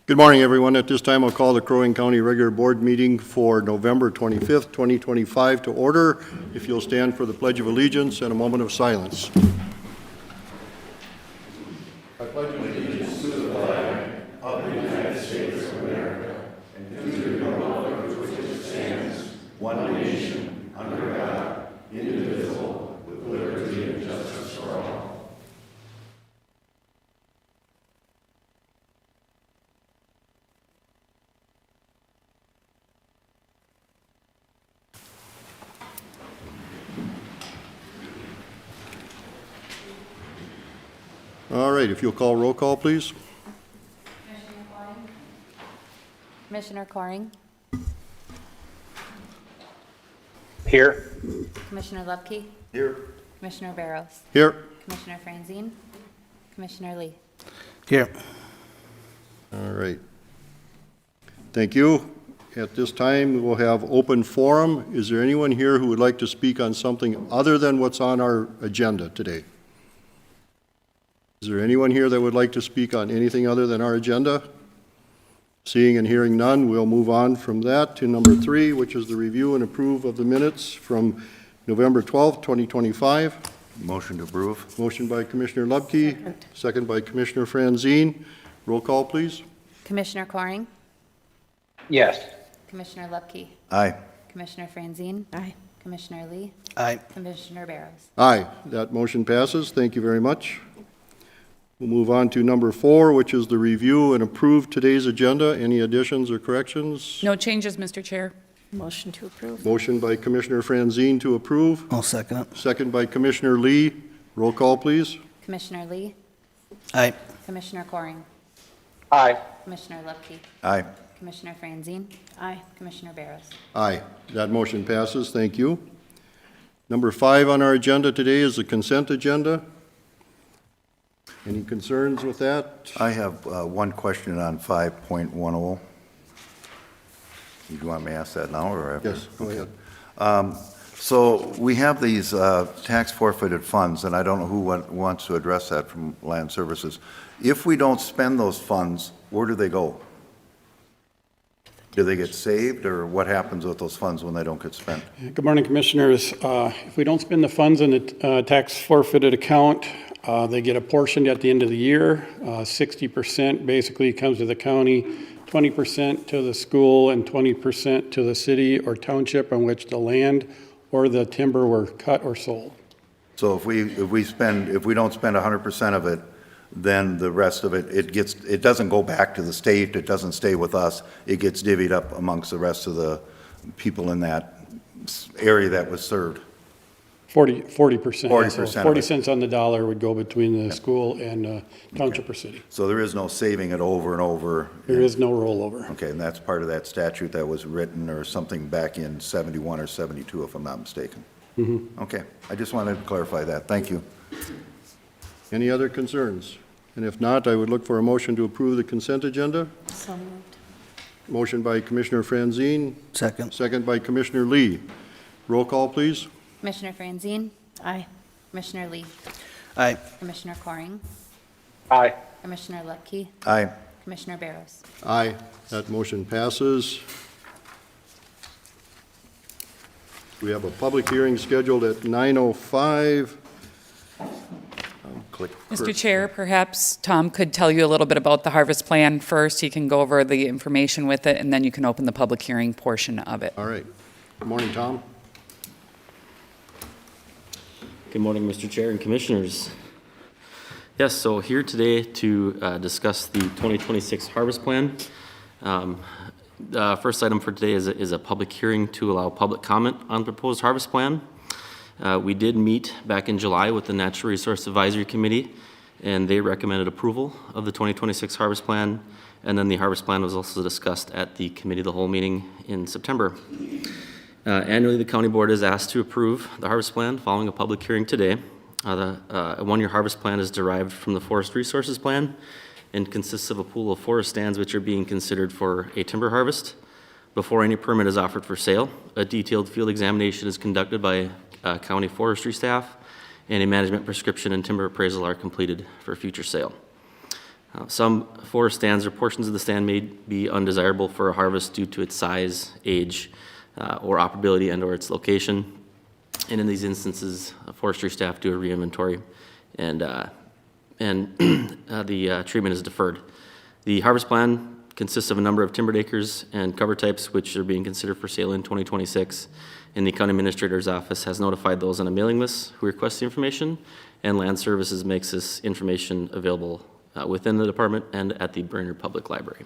Good morning, everyone. At this time, I'll call the Crow Wing County Regular Board Meeting for November 25th, 2025 to order. If you'll stand for the Pledge of Allegiance and a moment of silence. I pledge allegiance to the flag of the United States of America and to the republic for which it stands, one nation, under God, indivisible, with liberty and justice for all. All right, if you'll call roll call, please. Commissioner Coring. Here. Commissioner Lupke. Here. Commissioner Barrows. Here. Commissioner Franzine. Commissioner Lee. Here. All right. Thank you. At this time, we will have open forum. Is there anyone here who would like to speak on something other than what's on our agenda today? Is there anyone here that would like to speak on anything other than our agenda? Seeing and hearing none, we'll move on from that to number 3, which is the review and approve of the minutes from November 12th, 2025. Motion to approve. Motion by Commissioner Lupke, second by Commissioner Franzine. Roll call, please. Commissioner Coring. Yes. Commissioner Lupke. Aye. Commissioner Franzine. Aye. Commissioner Lee. Aye. Commissioner Barrows. Aye. That motion passes. Thank you very much. We'll move on to number 4, which is the review and approve today's agenda. Any additions or corrections? No changes, Mr. Chair. Motion to approve. Motion by Commissioner Franzine to approve. I'll second it. Second by Commissioner Lee. Roll call, please. Commissioner Lee. Aye. Commissioner Coring. Aye. Commissioner Lupke. Aye. Commissioner Franzine. Aye. Commissioner Barrows. Aye. That motion passes. Thank you. Number 5 on our agenda today is the consent agenda. Any concerns with that? I have one question on 5.10. Do you want me to ask that now or after? Yes, go ahead. So we have these tax forfeited funds, and I don't know who wants to address that from Land Services. If we don't spend those funds, where do they go? Do they get saved, or what happens with those funds when they don't get spent? Good morning, Commissioners. If we don't spend the funds in the tax forfeited account, they get apportioned at the end of the year. 60% basically comes to the county, 20% to the school, and 20% to the city or township on which the land or the timber were cut or sold. So if we don't spend 100% of it, then the rest of it doesn't go back to the state, it doesn't stay with us, it gets divvied up amongst the rest of the people in that area that was served. 40%. 40% of 40 it. cents on the dollar would go between the school and township or city. So there is no saving it over and over? There is no rollover. Okay, and that's part of that statute that was written or something back in 71 or 72, if I'm not mistaken? Mm-hmm. Okay, I just wanted to clarify that. Thank you. Any other concerns? And if not, I would look for a motion to approve the consent agenda. So moved. Motion by Commissioner Franzine, Second. second by Commissioner Lee. Roll call, please. Commissioner Franzine. Aye. Commissioner Lee. Aye. Commissioner Coring. Aye. Commissioner Lupke. Aye. Commissioner Barrows. Aye. That motion passes. We have a public hearing scheduled at 9:05. Click. Mr. Chair, perhaps Tom could tell you a little bit about the harvest plan first. He can go over the information with it, and then you can open the public hearing portion of it. All right. Good morning, Tom. Good morning, Mr. Chair and Commissioners. Yes, so here today to discuss the 2026 Harvest Plan. The first item for today is a public hearing to allow public comment on the proposed Harvest Plan. We did meet back in July with the Natural Resource Advisory Committee, and they recommended approval of the 2026 Harvest Plan, and then the Harvest Plan was also discussed at the Committee of the Whole meeting in September. Annually, the County Board is asked to approve the Harvest Plan following a public hearing today. A one-year harvest plan is derived from the Forest Resources Plan and consists of a pool of forest stands which are being considered for a timber harvest. Before any permit is offered for sale, a detailed field examination is conducted by county forestry staff, and a management prescription and timber appraisal are completed for future sale. Some forest stands or portions of the stand may be undesirable for a harvest due to its size, age, or operability and/or its location. And in these instances, forestry staff do a re-inventory and the treatment is deferred. The harvest plan consists of a number of timbered acres and cover types which are being considered for sale in 2026. And the county administrator's office has notified those on a mailing list who request the information, and Land Services makes this information available within the department and at the Brainerd Public Library.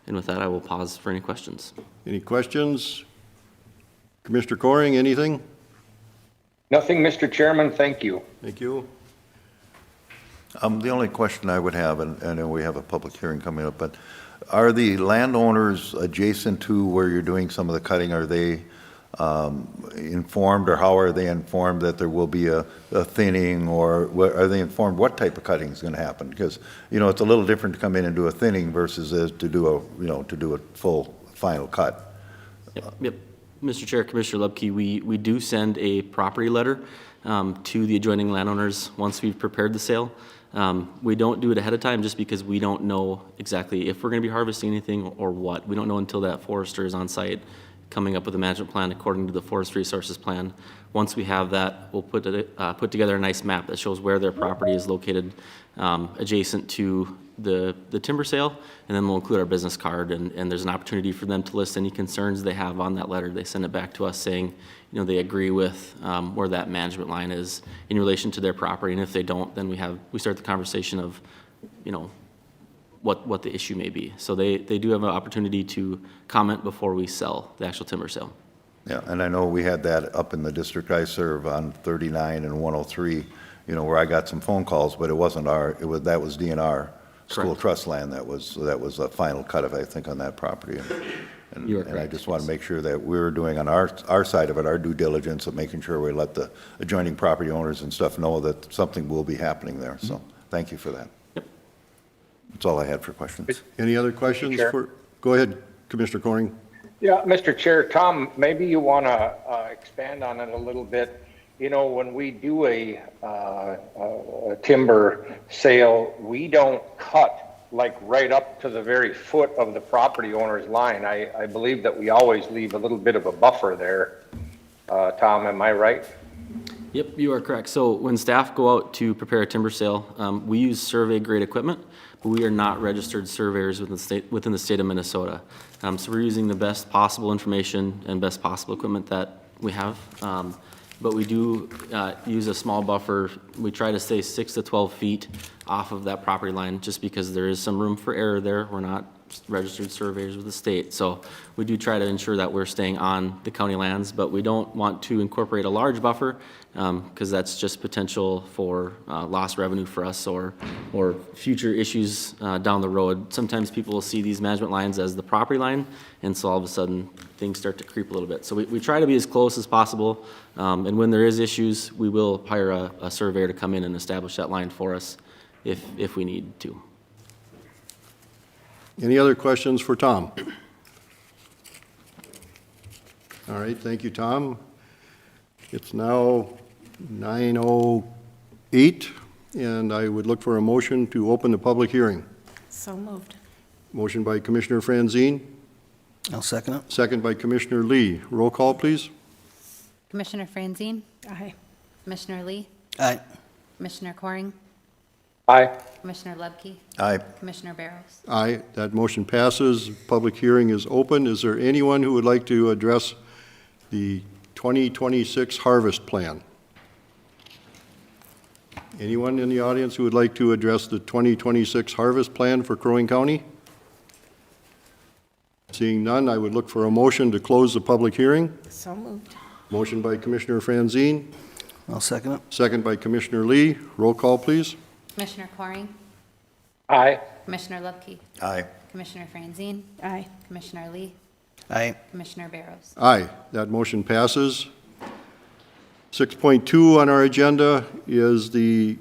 And with that, I will pause for any questions. Any questions? Commissioner Coring, anything? Nothing, Mr. Chairman, thank you. Thank you. The only question I would have, and I know we have a public hearing coming up, but are the landowners adjacent to where you're doing some of the cutting, are they informed, or how are they informed that there will be a thinning, or are they informed what type of cutting is going to happen? Because, it's a little different to come in and do a thinning versus to do a full final cut. Yep. Mr. Chair, Commissioner Lubke, we do send a property letter to the adjoining landowners once we've prepared the sale. We don't do it ahead of time just because we don't know exactly if we're going to be harvesting anything or what. We don't know until that forester is on site coming up with a management plan according to the Forest Resources Plan. Once we have that, we'll put together a nice map that shows where their property is located adjacent to the timber sale, and then we'll include our business card, and there's an opportunity for them to list any concerns they have on that letter. They send it back to us saying, they agree with where that management line is in relation to their property, and if they don't, then we start the conversation of, what the issue may be. So they do have an opportunity to comment before we sell the actual timber sale. Yeah, and I know we had that up in the district I serve on 39 and 103, where I got some phone calls, but it wasn't that was DNR. School Correct. trust land, that was a final cut of, I think, on that property. You are And I correct, just want to yes. make sure that we're doing on our side of it, our due diligence of making sure we let the adjoining property owners and stuff know that something will be happening there. So, thank you for that. Yep. That's all I had for questions. Any other questions Chair. go ahead, Commissioner Coring. Yeah, Mr. Chair, Tom, maybe you want to expand on it a little bit. When we do a timber sale, we don't cut like right up to the very foot of the property owner's line. I believe that we always leave a little bit of a buffer there. Tom, am I right? Yep, you are correct. So when staff go out to prepare a timber sale, we use survey-grade equipment, but we are not registered surveyors within the state of Minnesota. So we're using the best possible information and best possible equipment that we have. But we do use a small buffer. We try to stay 6 to 12 feet off of that property line just because there is some room for error there. We're not registered surveyors with the state. So we do try to ensure that we're staying on the county lands, but we don't want to incorporate a large buffer because that's just potential for lost revenue for us or future issues down the road. Sometimes people will see these management lines as the property line, and so all of a sudden things start to creep a little bit. So we try to be as close as possible, and when there is issues, we will hire a surveyor to come in and establish that line for us if we need to. Any other questions for Tom? All right, thank you, Tom. It's now 9:08, and I would look for a motion to open the public hearing. So moved. Motion by Commissioner Franzine, I'll second it. second by Commissioner Lee. Roll call, please. Commissioner Franzine? Aye. Commissioner Lee? Aye. Commissioner Coring? Aye. Commissioner Lubke? Aye. Commissioner Barros? Aye, that motion passes. Public hearing is open. Is there anyone who would like to address the 2026 harvest plan? Anyone in the audience who would like to address the 2026 harvest plan for Crow Wing County? Seeing none, I would look for a motion to close the public hearing. So moved. Motion by Commissioner Franzine, I'll second it. second by Commissioner Lee. Roll call, please. Commissioner Coring? Aye. Commissioner Lubke? Aye. Commissioner Franzine? Aye. Commissioner Lee? Aye. Commissioner Barros? Aye, that motion passes. 6.2 on our agenda is the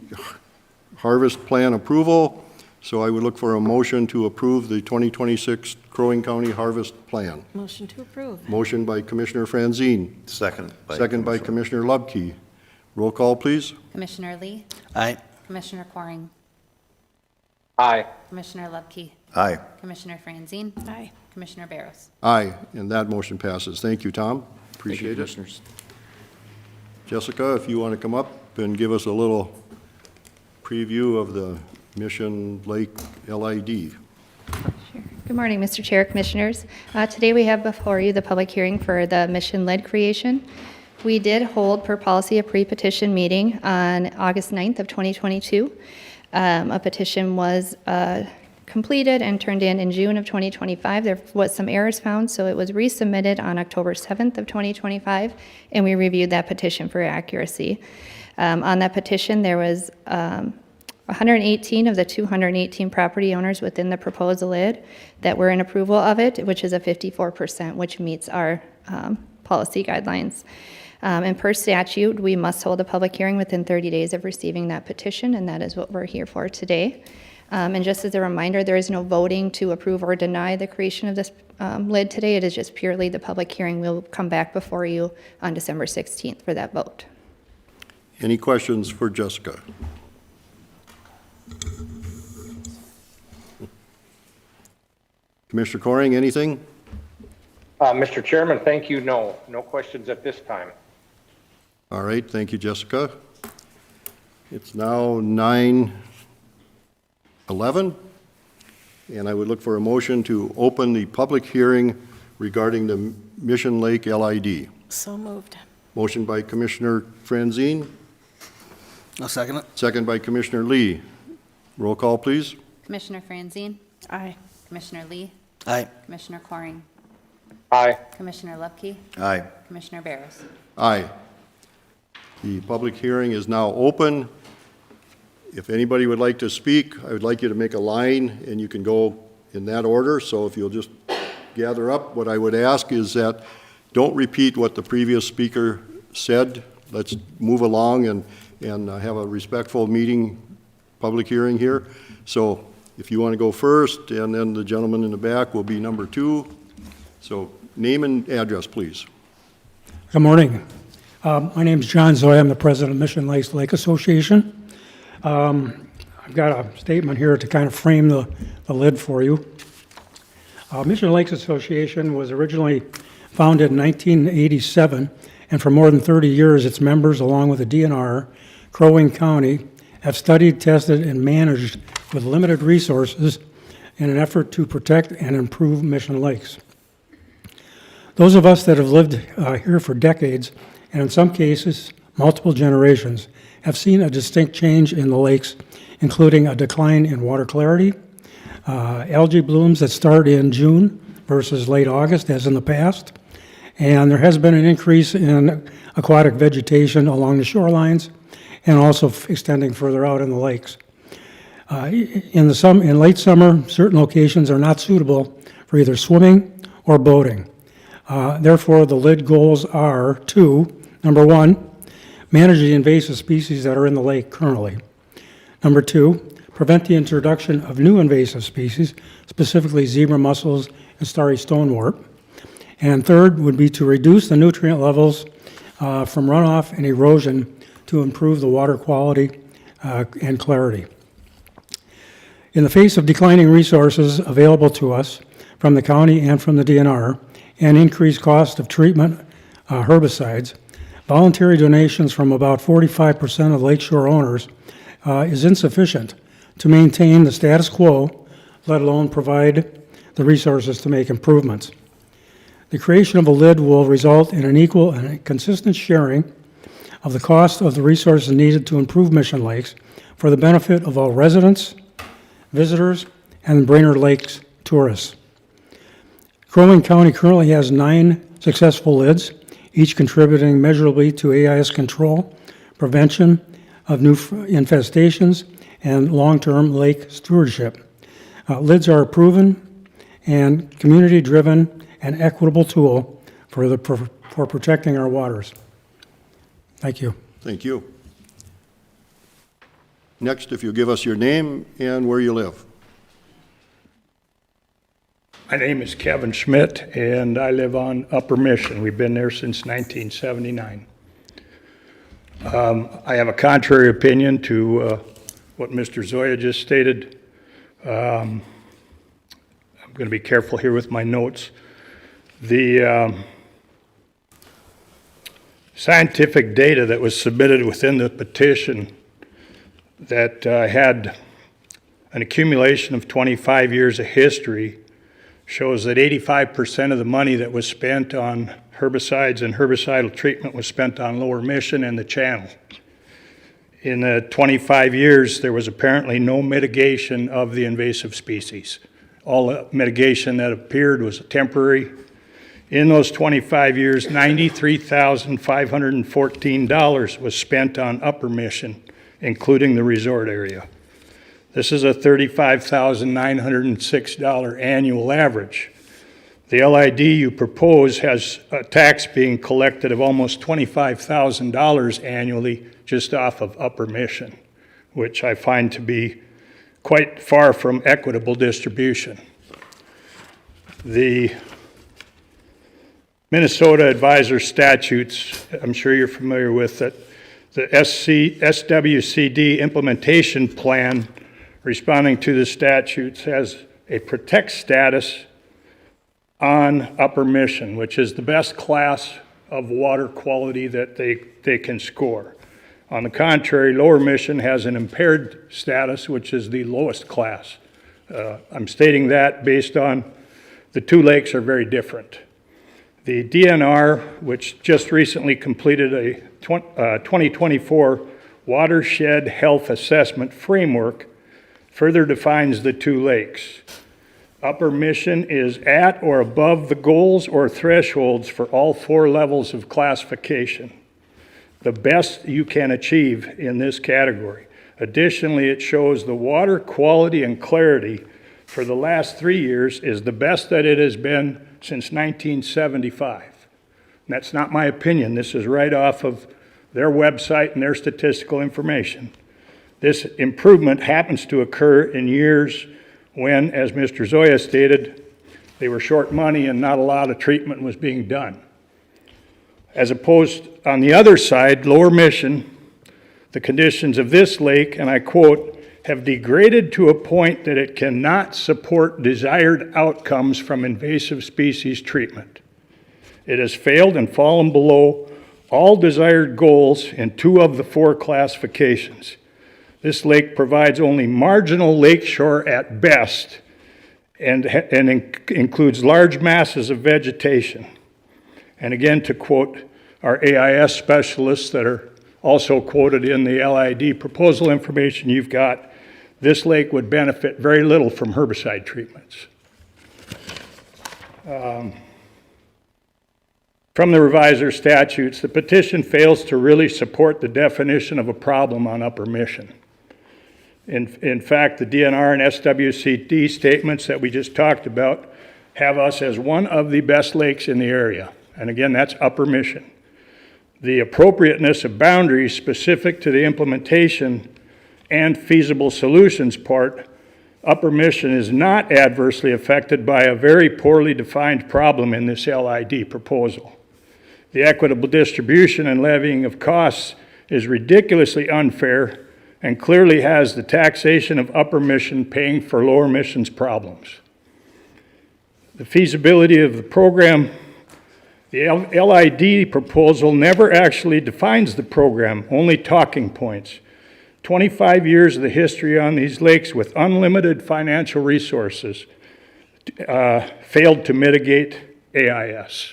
harvest plan approval. So I would look for a motion to approve the 2026 Crow Wing County Harvest Plan. Motion to approve. Motion by Commissioner Franzine, Second. second by Commissioner Lubke. Roll call, please. Commissioner Lee, Aye. Commissioner Coring, Aye. Commissioner Lubke, Aye. Commissioner Franzine, Aye. Commissioner Barros. Aye, and that motion passes. Thank you, Tom. Thank you, Appreciate it. Commissioners. Jessica, if you want to come up and give us a little preview of the Mission Lake LID. Sure. Good morning, Mr. Chair, Commissioners. Today we have before you the public hearing for the mission lead creation. We did hold per policy a pre-petition meeting on August 9th of 2022. A petition was completed and turned in June of 2025. There was some errors found, so it was resubmitted on October 7th of 2025, and we reviewed that petition for accuracy. On that petition, there was 118 of the 218 property owners within the proposed lid that were in approval of it, which is a 54%, which meets our policy guidelines. And per statute, we must hold a public hearing within 30 days of receiving that petition, and that is what we're here for today. And just as a reminder, there is no voting to approve or deny the creation of this lid today. It is just purely the public hearing. We'll come back before you on December 16th for that vote. Any questions for Jessica? Commissioner Coring, anything? Mr. Chairman, thank you. No questions at this time. All right, thank you, Jessica. It's now 9:11, and I would look for a motion to open the public hearing regarding the Mission Lake LID. So moved. Motion by Commissioner Franzine, I'll second it. second by Commissioner Lee. Roll call, please. Commissioner Franzine, Aye. Commissioner Lee, Aye. Commissioner Coring, Aye. Commissioner Lubke, Aye. Commissioner Barros. Aye. The public hearing is now open. If anybody would like to speak, I would like you to make a line, and you can go in that order. So if you'll just gather up, what I would ask is that don't repeat what the previous speaker said. Let's move along and have a respectful meeting, public hearing here. So if you want to go first, and then the gentleman in the back will be number 2. So name and address, please. Good morning. My name is John Zoy. I'm the president of Mission Lakes Lake Association. I've got a statement here to kind of frame the lid for you. Mission Lakes Association was originally founded in 1987, and for more than 30 years, its members, along with the DNR, Crow Wing County, have studied, tested, and managed with limited resources in an effort to protect and improve Mission Lakes. Those of us that have lived here for decades, and in some cases, multiple generations, have seen a distinct change in the lakes, including a decline in water clarity, algae blooms that start in June versus late August, as in the past, and there has been an increase in aquatic vegetation along the shorelines and also extending further out in the lakes. In late summer, certain locations are not suitable for either swimming or boating. Therefore, the lid goals are to, number 1, manage the invasive species that are in the lake currently. Number 2, prevent the introduction of new invasive species, specifically zebra mussels and starry stonewort. And third would be to reduce the nutrient levels from runoff and erosion to improve the water quality and clarity. In the face of declining resources available to us from the county and from the DNR, and increased cost of treatment herbicides, voluntary donations from about 45% of lakeshore owners is insufficient to maintain the status quo, let alone provide the resources to make improvements. The creation of a lid will result in an equal and consistent sharing of the cost of the resources needed to improve Mission Lakes for the benefit of all residents, visitors, and Brainerd Lakes tourists. Crow Wing County currently has 9 successful lids, each contributing measurably to AIS control, prevention of new infestations, and long-term lake stewardship. Lids are a proven and community-driven and equitable tool for protecting our waters. Thank you. Thank you. Next, if you'll give us your name and where you live. My name is Kevin Schmidt, and I live on Upper Mission. We've been there since 1979. I have a contrary opinion to what Mr. Zoya just stated. I'm going to be careful here with my notes. The scientific data that was submitted within the petition that had an accumulation of 25 years of history shows that 85% of the money that was spent on herbicides and herbicidal treatment was spent on Lower Mission and the Channel. In the 25 years, there was apparently no mitigation of the invasive species. All the mitigation that appeared was temporary. In those 25 years, $93,514 was spent on Upper Mission, including the resort area. This is a $35,906 annual average. The LID you propose has a tax being collected of almost $25,000 annually just off of Upper Mission, which I find to be quite far from equitable distribution. The Minnesota Advisor Statutes, I'm sure you're familiar with it, the SWCD implementation plan responding to the statutes has a protect status on Upper Mission, which is the best class of water quality that they can score. On the contrary, Lower Mission has an impaired status, which is the lowest class. I'm stating that based on the two lakes are very different. The DNR, which just recently completed a 2024 Watershed Health Assessment Framework, further defines the two lakes. Upper Mission is at or above the goals or thresholds for all four levels of classification, the best you can achieve in this category. Additionally, it shows the water quality and clarity for the last 3 years is the best that it has been since 1975. And that's not my opinion. This is right off of their website and their statistical information. This improvement happens to occur in years when, as Mr. Zoya stated, they were short money and not a lot of treatment was being done. As opposed, on the other side, Lower Mission, the conditions of this lake, and I quote, have degraded to a point that it cannot support desired outcomes from invasive species treatment. It has failed and fallen below all desired goals in 2 of the 4 classifications. This lake provides only marginal lakeshore at best and includes large masses of vegetation. And again, to quote our AIS specialists that are also quoted in the LID proposal information you've got, this lake would benefit very little from herbicide treatments. From the revisor statutes, the petition fails to really support the definition of a problem on Upper Mission. In fact, the DNR and SWCD statements that we just talked about have us as one of the best lakes in the area. And again, that's Upper Mission. The appropriateness of boundaries specific to the implementation and feasible solutions part, Upper Mission is not adversely affected by a very poorly defined problem in this LID proposal. The equitable distribution and levying of costs is ridiculously unfair and clearly has the taxation of Upper Mission paying for Lower Mission's problems. The feasibility of the program, the LID proposal never actually defines the program, only talking points. 25 years of the history on these lakes with unlimited financial resources failed to mitigate AIS.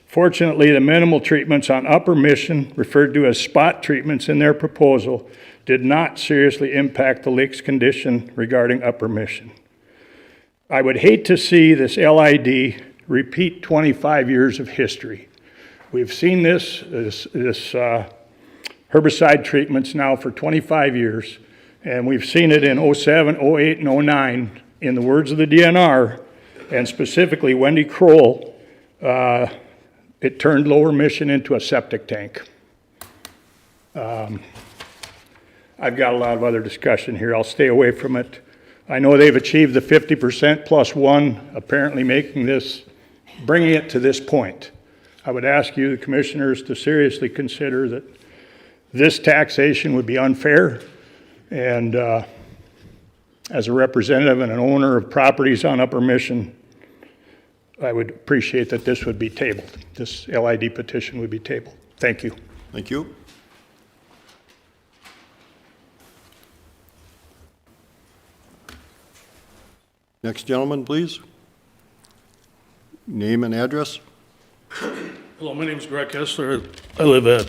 Fortunately, the minimal treatments on Upper Mission, referred to as spot treatments in their proposal, did not seriously impact the lake's condition regarding Upper Mission. I would hate to see this LID repeat 25 years of history. We've seen this herbicide treatments now for 25 years, and we've seen it in 07, 08, and 09. In the words of the DNR, and specifically Wendy Kroll, it turned Lower Mission into a septic tank. I've got a lot of other discussion here. I'll stay away from it. I know they've achieved the 50% plus one, apparently bringing it to this point. I would ask you, the commissioners, to seriously consider that this taxation would be unfair. And as a representative and an owner of properties on Upper Mission, I would appreciate that this would be tabled. This LID petition would be tabled. Thank you. Thank you. Next gentleman, please. Name and address. Hello, my name is Greg Kessler. I live at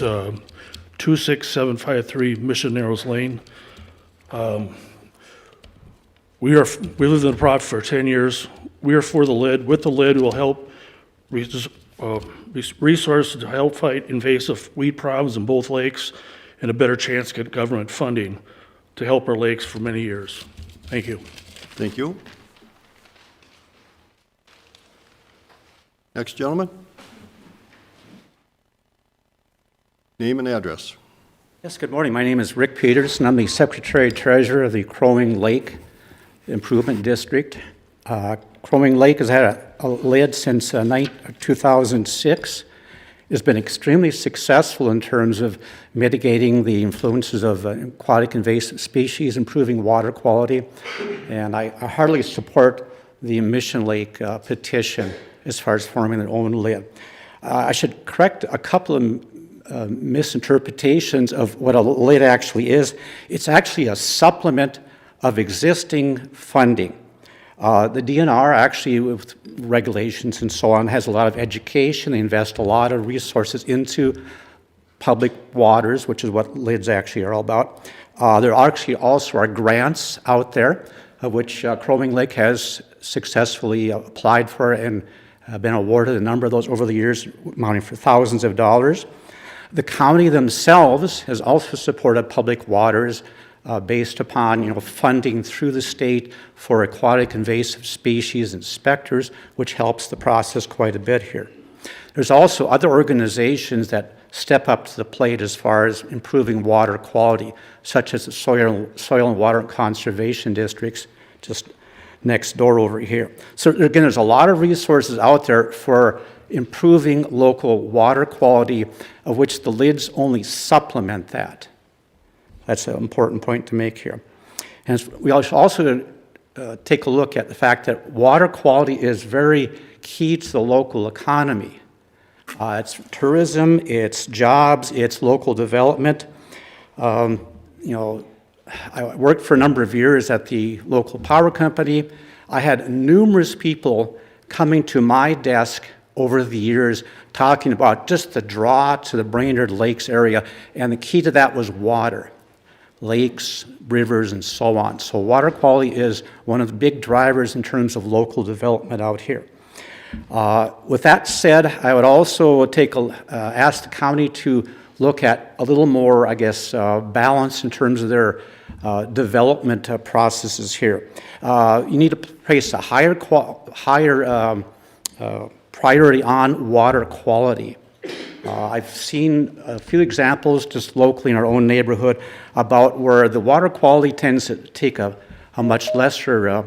26753 Mission Narrows Lane. We lived in the project for 10 years. We are for the lid. With the lid, we'll help resources to help fight invasive weed problems in both lakes and a better chance to get government funding to help our lakes for many years. Thank you. Thank you. Next gentleman. Name and address. Yes, good morning. My name is Rick Peterson. I'm the Secretary Treasurer of the Crow Wing Lake Improvement District. Crow Wing Lake has had a lid since 2006. It's been extremely successful in terms of mitigating the influences of aquatic invasive species, improving water quality, and I heartily support the Mission Lake petition as far as forming their own lid. I should correct a couple of misinterpretations of what a lid actually is. It's actually a supplement of existing funding. The DNR actually, with regulations and so on, has a lot of education. They invest a lot of resources into public waters, which is what lids actually are all about. There actually also are grants out there, of which Crow Wing Lake has successfully applied for and been awarded a number of those over the years, amounting for thousands of dollars. The county themselves has also supported public waters based upon funding through the state for aquatic invasive species inspectors, which helps the process quite a bit here. There's also other organizations that step up to the plate as far as improving water quality, such as the Soil and Water Conservation Districts, just next door over here. So again, there's a lot of resources out there for improving local water quality, of which the lids only supplement that. That's an important point to make here. And we also take a look at the fact that water quality is very key to the local economy. It's tourism, it's jobs, it's local development. I worked for a number of years at the local power company. I had numerous people coming to my desk over the years talking about just the draw to the Brainerd Lakes area, and the key to that was water. Lakes, rivers, and so on. So water quality is one of the big drivers in terms of local development out here. With that said, I would also ask the county to look at a little more, balance in terms of their development processes here. You need to place a higher priority on water quality. I've seen a few examples just locally in our own neighborhood about where the water quality tends to take a much lesser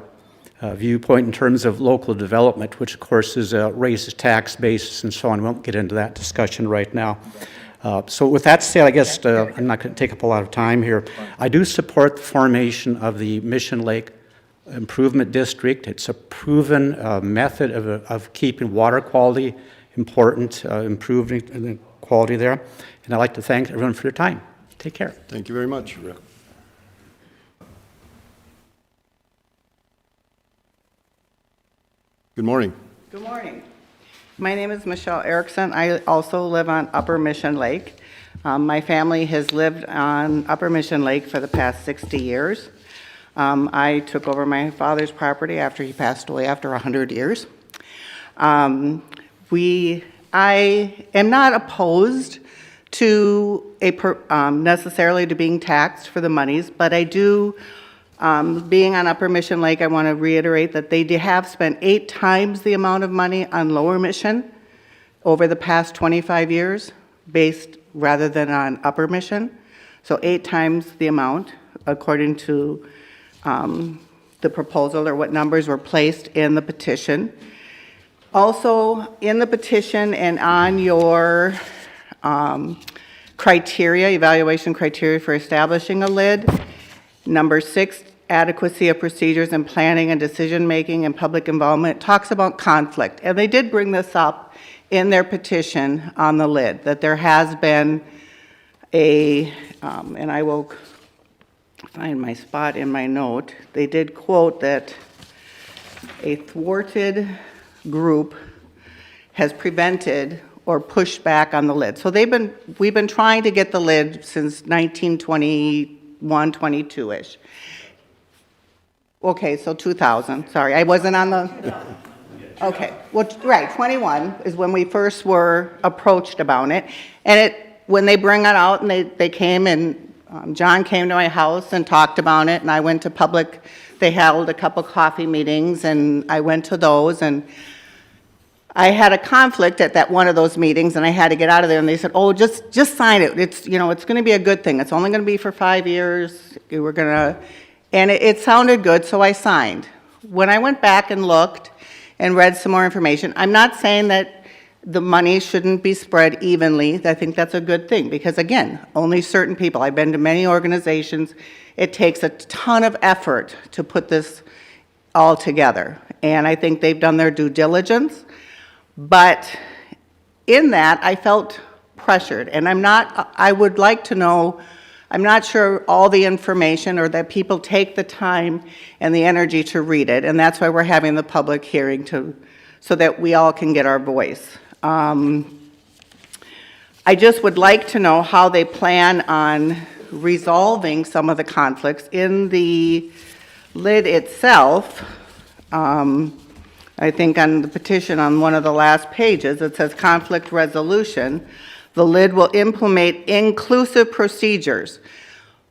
viewpoint in terms of local development, which of course raises tax bases and so on. We won't get into that discussion right now. So with that said, I'm not going to take up a lot of time here. I do support the formation of the Mission Lake Improvement District. It's a proven method of keeping water quality important, improving the quality there. And I'd like to thank everyone for their time. Take care. Thank you very much. Good morning. Good morning. My name is Michelle Erickson. I also live on Upper Mission Lake. My family has lived on Upper Mission Lake for the past 60 years. I took over my father's property after he passed away after 100 years. I am not opposed to necessarily to being taxed for the monies, but I do, being on Upper Mission Lake, I want to reiterate that they have spent 8 times the amount of money on Lower Mission over the past 25 years, based rather than on Upper Mission. So 8 times the amount, according to the proposal or what numbers were placed in the petition. Also, in the petition and on your criteria, evaluation criteria for establishing a lid, number 6, adequacy of procedures in planning and decision-making and public involvement, talks about conflict. And they did bring this up in their petition on the lid, that there has been a, and I will find my spot in my note, they did quote that a thwarted group has prevented or pushed back on the lid. So we've been trying to get the lid since 1921, 22-ish. Okay, so 2000, sorry, I wasn't on the, okay, well, right, 21 is when we first were approached about it. And when they bring it out and they came and John came to my house and talked about it, and I went to public, they held a couple coffee meetings, and I went to those, and I had a conflict at that one of those meetings, and I had to get out of there, and they said, oh, just sign it. It's, you know, it's going to be a good thing. It's only going to be for 5 years. We're going to, and it sounded good, so I signed. When I went back and looked and read some more information, I'm not saying that the money shouldn't be spread evenly. I think that's a good thing, because again, only certain people, I've been to many organizations, it takes a ton of effort to put this all together. And I think they've done their due diligence. But in that, I felt pressured, and I would like to know, I'm not sure all the information or that people take the time and the energy to read it, and that's why we're having the public hearing so that we all can get our voice. I just would like to know how they plan on resolving some of the conflicts in the lid itself. I think on the petition on one of the last pages, it says conflict resolution. The lid will implement inclusive procedures.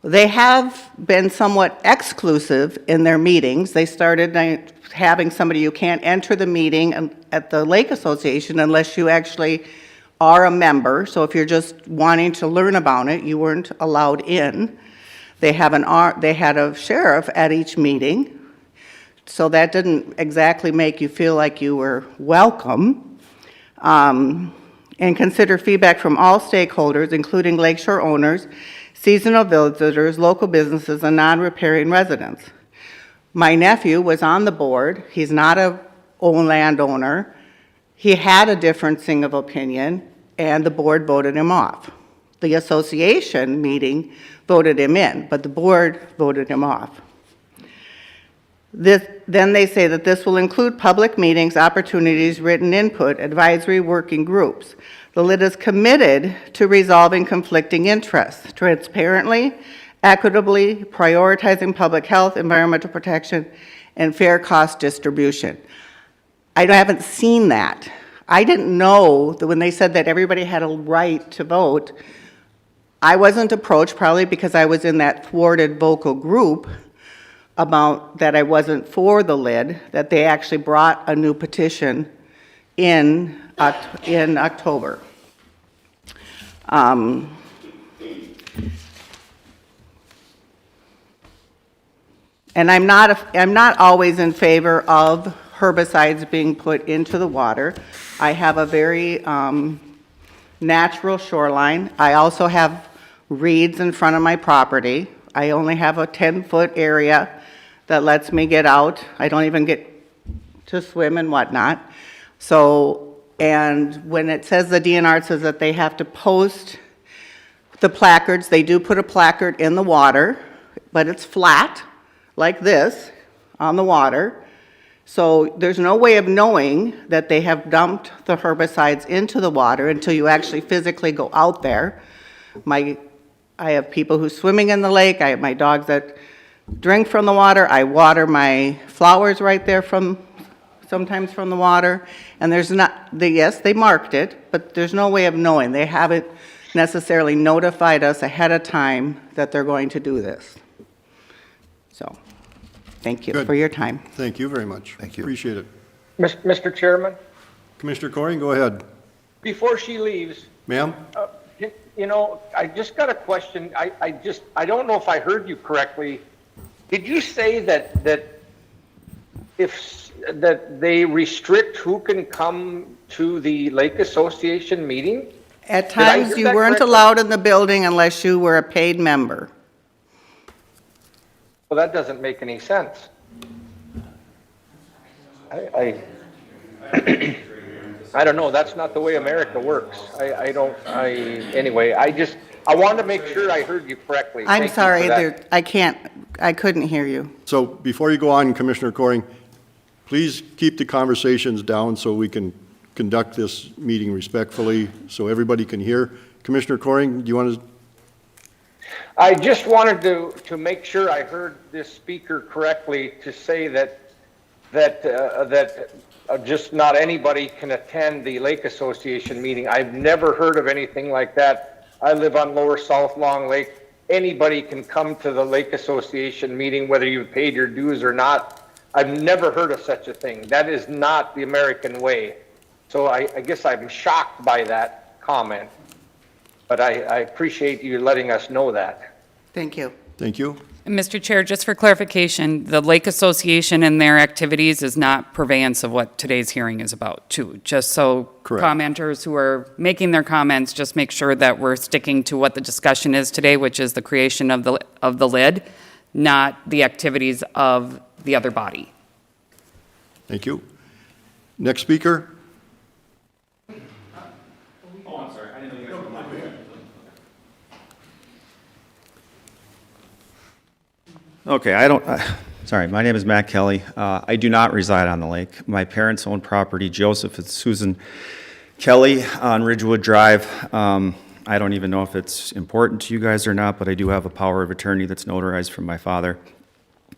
They have been somewhat exclusive in their meetings. They started having somebody, you can't enter the meeting at the Lake Association unless you actually are a member. So if you're just wanting to learn about it, you weren't allowed in. They had a sheriff at each meeting. So that didn't exactly make you feel like you were welcome. And consider feedback from all stakeholders, including lakeshore owners, seasonal visitors, local businesses, and non-riparian residents. My nephew was on the board. He's not a own landowner. He had a differencing of opinion, and the board voted him off. The association meeting voted him in, but the board voted him off. Then they say that this will include public meetings, opportunities, written input, advisory working groups. The lid is committed to resolving conflicting interests transparently, equitably, prioritizing public health, environmental protection, and fair cost distribution. I haven't seen that. I didn't know that when they said that everybody had a right to vote. I wasn't approached, probably because I was in that thwarted vocal group, about that I wasn't for the lid, that they actually brought a new petition in October. And I'm not always in favor of herbicides being put into the water. I have a very natural shoreline. I also have reeds in front of my property. I only have a 10-foot area that lets me get out. I don't even get to swim and whatnot. So, and when it says the DNR, it says that they have to post the placards. They do put a placard in the water, but it's flat, like this, on the water. So there's no way of knowing that they have dumped the herbicides into the water until you actually physically go out there. I have people who's swimming in the lake. I have my dogs that drink from the water. I water my flowers right there sometimes from the water. And there's not, yes, they marked it, but there's no way of knowing. They haven't necessarily notified us ahead of time that they're going to do this. So, thank you Good. for your time. Thank you very much. Thank you. Appreciate it. Mr. Chairman, Commissioner Coring, go ahead. before she leaves, Ma'am? You know, I just got a question. I don't know if I heard you correctly. Did you say that they restrict who can come to the Lake Association meeting? At Did I times, hear you that weren't correctly? allowed in the building unless you were a paid member. Well, that doesn't make any sense. I don't know, that's not the way America works. Anyway, I wanted to make sure I heard you correctly. I'm Thank you sorry, for that. I couldn't hear you. So before you go on, Commissioner Coring, please keep the conversations down so we can conduct this meeting respectfully, so everybody can hear. Commissioner Coring, do you want to? I just wanted to make sure I heard this speaker correctly to say that just not anybody can attend the Lake Association meeting. I've never heard of anything like that. I live on Lower South Long Lake. Anybody can come to the Lake Association meeting, whether you've paid your dues or not. I've never heard of such a thing. That is not the American way. So I guess I'm shocked by that comment. But I appreciate you letting us know that. Thank you. Thank you. And Mr. Chair, just for clarification, the Lake Association and their activities is not purveyance of what today's hearing is about, too. Just so Correct. commenters who are making their comments, just make sure that we're sticking to what the discussion is today, which is the creation of the lid, not the activities of the other body. Thank you. Next speaker? Okay, sorry, my name is Matt Kelly. I do not reside on the lake. My parents own property, Joseph and Susan Kelly on Ridgewood Drive. I don't even know if it's important to you guys or not, but I do have a power of attorney that's notarized from my father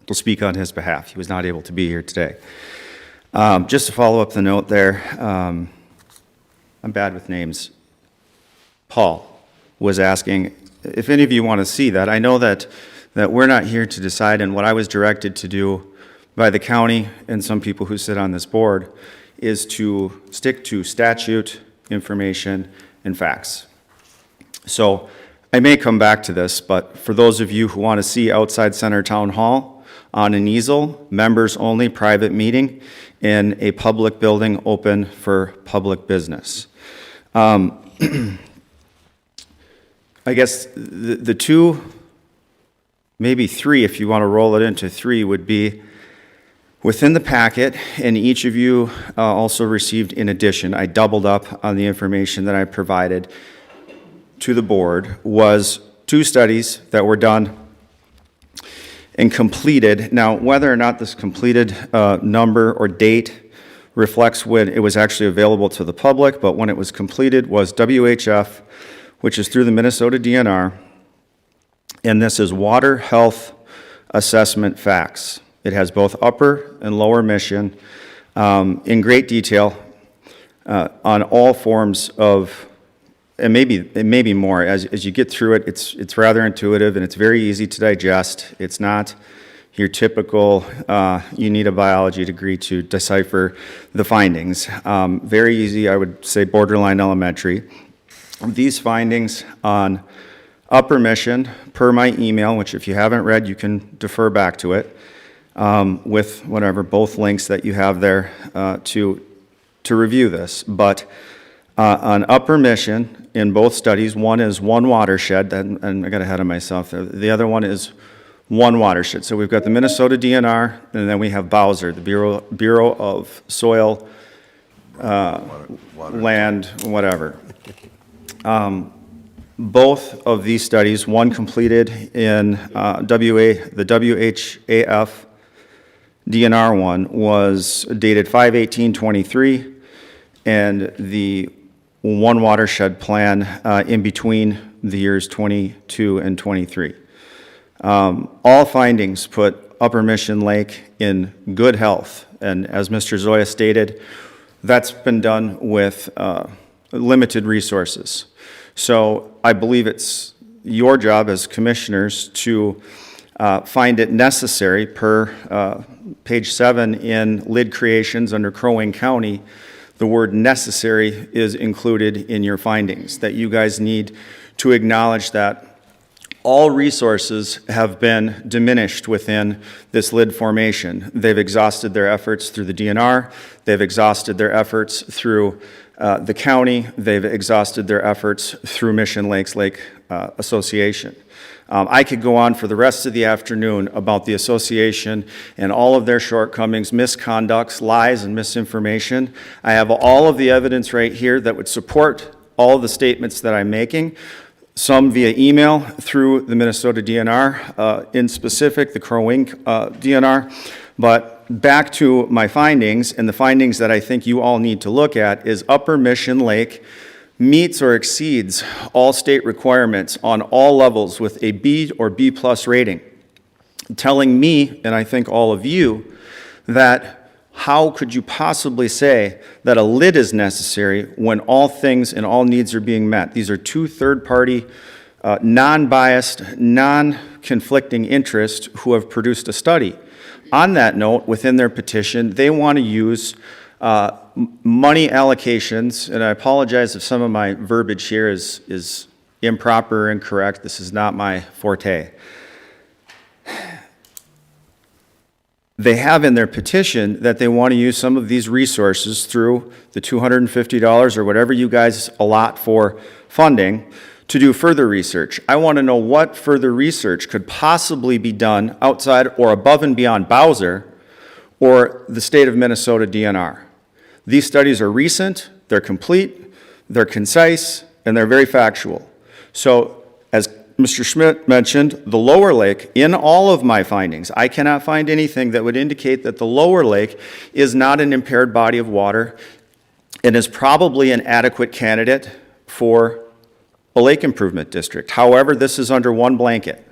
to speak on his behalf. He was not able to be here today. Just to follow up the note there, I'm bad with names. Paul was asking if any of you want to see that. I know that we're not here to decide, and what I was directed to do by the county and some people who sit on this board is to stick to statute, information, and facts. So I may come back to this, but for those of you who want to see outside Center Town Hall on an easel, members only private meeting in a public building open for public business. I guess the two, maybe three, if you want to roll it into three, would be within the packet, and each of you also received in addition, I doubled up on the information that I provided to the board, was two studies that were done and completed. Now, whether or not this completed number or date reflects when it was actually available to the public, but when it was completed was WHF, which is through the Minnesota DNR, and this is Water Health Assessment Facts. It has both upper and lower mission in great detail on all forms of, and maybe more. As you get through it, it's rather intuitive and it's very easy to digest. It's not your typical, you need a biology degree to decipher the findings. Very easy, I would say borderline elementary. These findings on upper mission, per my email, which if you haven't read, you can defer back to it, with whatever, both links that you have there to review this. But on upper mission, in both studies, one is one watershed, and I got ahead of myself there. The other one is one watershed. So we've got the Minnesota DNR, and then we have Bowser, the Bureau of Soil, Land, whatever. Both of these studies, one completed in the WHAF DNR one was dated 5/18/23, and the one watershed plan in between the years 22 and 23. All findings put Upper Mission Lake in good health, and as Mr. Zoya stated, that's been done with limited resources. So I believe it's your job as commissioners to find it necessary per page 7 in lid creations under Crow Wing County the word necessary is included in your findings, that you guys need to acknowledge that all resources have been diminished within this lid formation. They've exhausted their efforts through the DNR. They've exhausted their efforts through the county. They've exhausted their efforts through Mission Lakes Lake Association. I could go on for the rest of the afternoon about the association and all of their shortcomings, misconducts, lies, and misinformation. I have all of the evidence right here that would support all of the statements that I'm making, some via email through the Minnesota DNR, in specific, the Crow Wing DNR. But back to my findings, and the findings that I think you all need to look at is Upper Mission Lake meets or exceeds all state requirements on all levels with a B or B plus rating, telling me, and I think all of you, that how could you possibly say that a lid is necessary when all things and all needs are being met? These are two third-party, non-biased, non-conflicting interests who have produced a study. On that note, within their petition, they want to use money allocations, and I apologize if some of my verbiage here is improper or incorrect. This is not my forte. They have in their petition that they want to use some of these resources through the $250 or whatever you guys allot for funding to do further research. I want to know what further research could possibly be done outside or above and beyond Bowser or the state of Minnesota DNR. These studies are recent, they're complete, they're concise, and they're very factual. So, as Mr. Schmidt mentioned, the lower lake, in all of my findings, I cannot find anything that would indicate that the lower lake is not an impaired body of water and is probably an adequate candidate for a lake improvement district. However, this is under one blanket.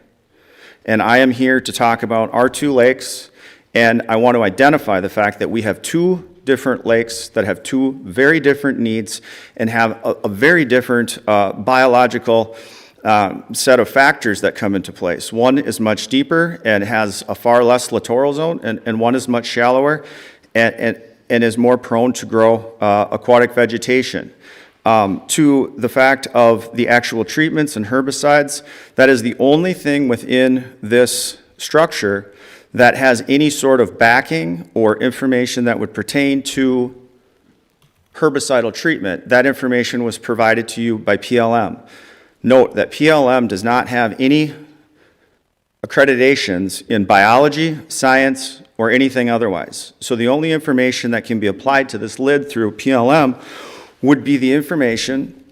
And I am here to talk about our two lakes, and I want to identify the fact that we have two different lakes that have two very different needs and have a very different biological set of factors that come into place. One is much deeper and has a far less littoral zone, and one is much shallower and is more prone to grow aquatic vegetation. To the fact of the actual treatments and herbicides, that is the only thing within this structure that has any sort of backing or information that would pertain to herbicidal treatment. That information was provided to you by PLM. Note that PLM does not have any accreditations in biology, science, or anything otherwise. So the only information that can be applied to this lid through PLM would be the information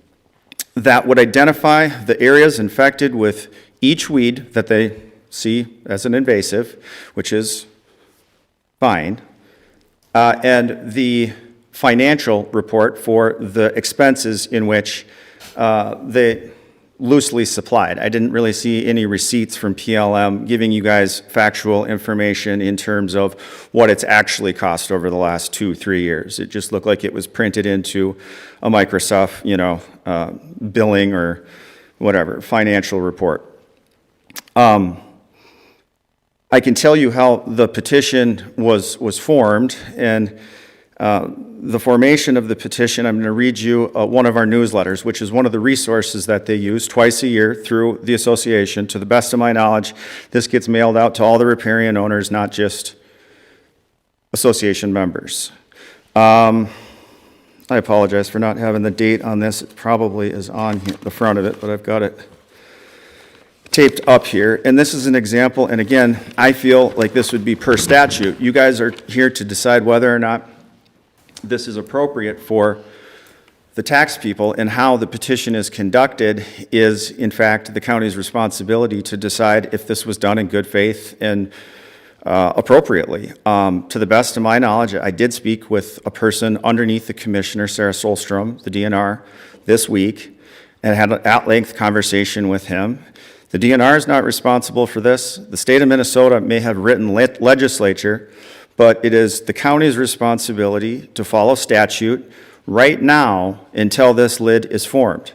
that would identify the areas infected with each weed that they see as an invasive, which is fine, and the financial report for the expenses in which they loosely supplied. I didn't really see any receipts from PLM giving you guys factual information in terms of what it's actually cost over the last 2-3 years. It just looked like it was printed into a Microsoft, billing or whatever, financial report. I can tell you how the petition was formed, and the formation of the petition, I'm going to read you one of our newsletters, which is one of the resources that they use twice a year through the association. To the best of my knowledge, this gets mailed out to all the riparian owners, not just association members. I apologize for not having the date on this. It probably is on here, the front of it, but I've got it taped up here. And this is an example, and again, I feel like this would be per statute. You guys are here to decide whether or not this is appropriate for the tax people, and how the petition is conducted is, in fact, the county's responsibility to decide if this was done in good faith and appropriately. To the best of my knowledge, I did speak with a person underneath the commissioner, Sarah Solstrom, the DNR, this week, and had an at-length conversation with him. The DNR is not responsible for this. The state of Minnesota may have written legislature, but it is the county's responsibility to follow statute right now until this lid is formed.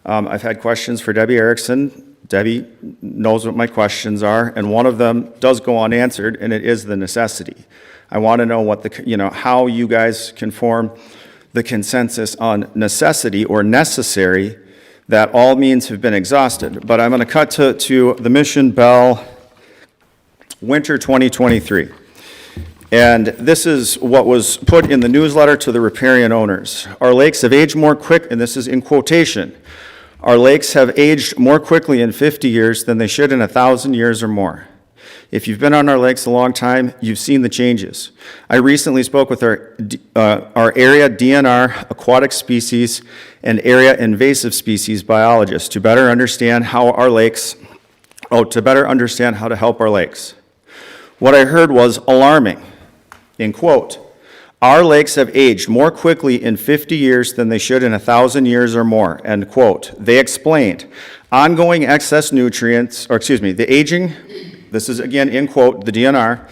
I've had questions for Debbie Erickson. Debbie knows what my questions are, and one of them does go unanswered, and it is the necessity. I want to know what how you guys can form the consensus on necessity or necessary that all means have been exhausted. But I'm going to cut to the Mission Bell winter 2023. And this is what was put in the newsletter to the riparian owners. Our lakes have aged more quick, and this is in quotation, our lakes have aged more quickly in 50 years than they should in 1,000 years or more. If you've been on our lakes a long time, you've seen the changes. I recently spoke with our area DNR aquatic species and area invasive species biologists to better understand how our lakes, to better understand how to help our lakes. What I heard was alarming. In quote, our lakes have aged more quickly in 50 years than they should in 1,000 years or more, end quote. They explained ongoing excess nutrients, the aging, this is again in quote, the DNR,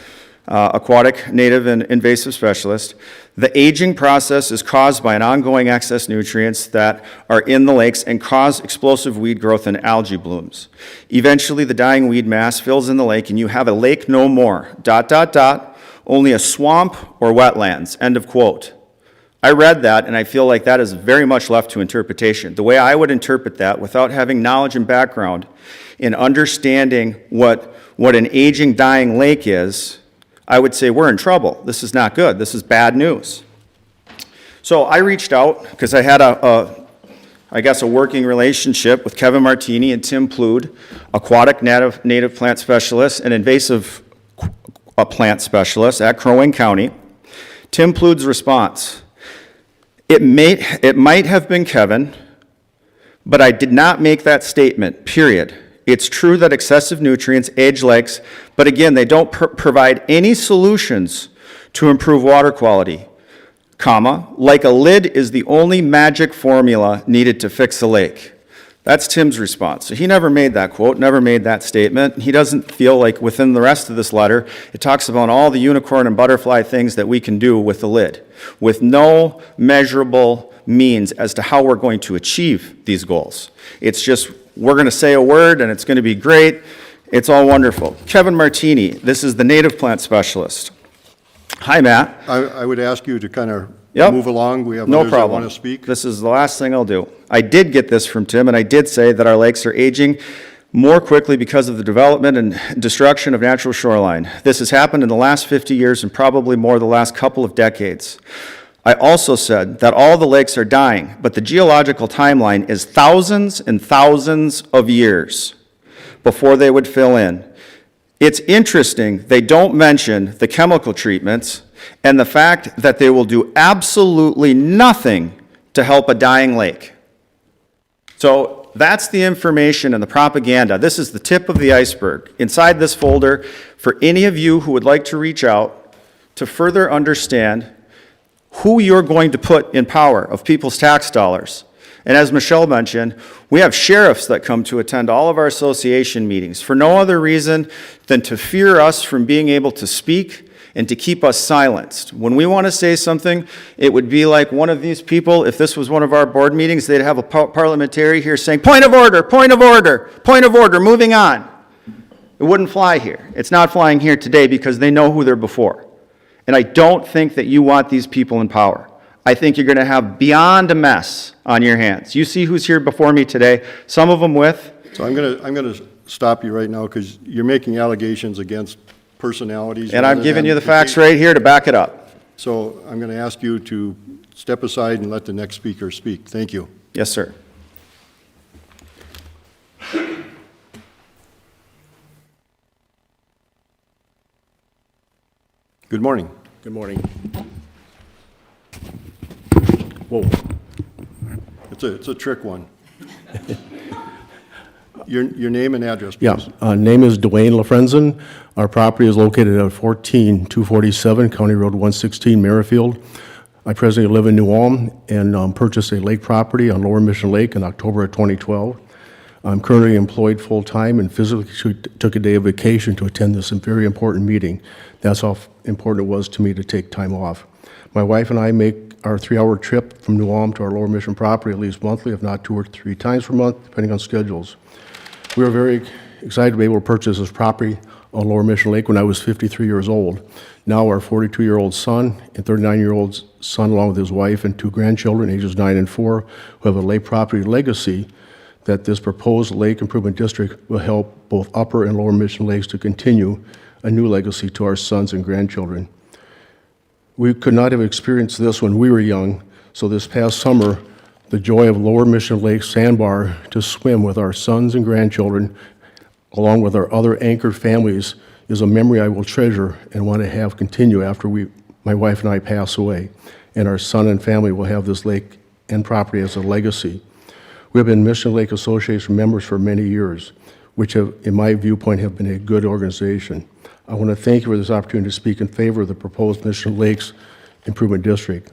aquatic native and invasive specialist, the aging process is caused by an ongoing excess nutrients that are in the lakes and cause explosive weed growth and algae blooms. Eventually, the dying weed mass fills in the lake and you have a lake no more, ... only a swamp or wetlands, end of quote. I read that and I feel like that is very much left to interpretation. The way I would interpret that without having knowledge and background in understanding what an aging, dying lake is, I would say we're in trouble. This is not good. This is bad news. So I reached out because I had a working relationship with Kevin Martini and Tim Plude, aquatic native plant specialists and invasive plant specialists at Crow Wing County. Tim Plude's response, it might have been Kevin, but I did not make that statement, period. It's true that excessive nutrients age lakes, but again, they don't provide any solutions to improve water quality, like a lid is the only magic formula needed to fix a lake. That's Tim's response. So he never made that quote, never made that statement. He doesn't feel like within the rest of this letter, it talks about all the unicorn and butterfly things that we can do with the lid, with no measurable means as to how we're going to achieve these goals. It's just, we're going to say a word and it's going to be great. It's all wonderful. Kevin Martini, this is the native plant specialist. Hi, Matt. I would ask you to kind of Yep. move along. We have No others that problem. want to speak. This is the last thing I'll do. I did get this from Tim, and I did say that our lakes are aging more quickly because of the development and destruction of natural shoreline. This has happened in the last 50 years and probably more the last couple of decades. I also said that all the lakes are dying, but the geological timeline is thousands and thousands of years before they would fill in. It's interesting they don't mention the chemical treatments and the fact that they will do absolutely nothing to help a dying lake. So that's the information and the propaganda. This is the tip of the iceberg. Inside this folder, for any of you who would like to reach out to further understand who you're going to put in power of people's tax dollars. And as Michelle mentioned, we have sheriffs that come to attend all of our association meetings for no other reason than to fear us from being able to speak and to keep us silenced. When we want to say something, it would be like one of these people, if this was one of our board meetings, they'd have a parliamentary here saying, point of order, point of order, point of order, moving on. It wouldn't fly here. It's not flying here today because they know who they're before. And I don't think that you want these people in power. I think you're going to have beyond a mess on your hands. You see who's here before me today, some of them with. So I'm going to stop you right now because you're making allegations against personalities. And I'm rather giving than you the the facts case. right here to back it up. So I'm going to ask you to step aside and let the next speaker speak. Thank you. Yes, sir. Good morning. Good morning. Whoa. It's a trick one. Your name and address, please. Yeah, name is Dwayne LaFrenzen. Our property is located at 14247 County Road 116, Merrifield. I presently live in New Ulm and purchased a lake property on Lower Mission Lake in October of 2012. I'm currently employed full-time and physically took a day of vacation to attend this very important meeting. That's how important it was to me to take time off. My wife and I make our 3-hour trip from New Ulm to our Lower Mission property at least monthly, if not 2 or 3 times per month, depending on schedules. We are very excited to be able to purchase this property on Lower Mission Lake when I was 53 years old. Now our 42-year-old son and 39-year-old son, along with his wife and 2 grandchildren, ages 9 and 4, who have a lake property legacy, that this proposed lake improvement district will help both Upper and Lower Mission Lakes to continue a new legacy to our sons and grandchildren. We could not have experienced this when we were young, so this past summer, the joy of Lower Mission Lake Sandbar to swim with our sons and grandchildren, along with our other anchored families, is a memory I will treasure and want to have continue after my wife and I pass away, and our son and family will have this lake and property as a legacy. We have been Mission Lake Association members for many years, which have, in my viewpoint, have been a good organization. I want to thank you for this opportunity to speak in favor of the proposed Mission Lakes Improvement District.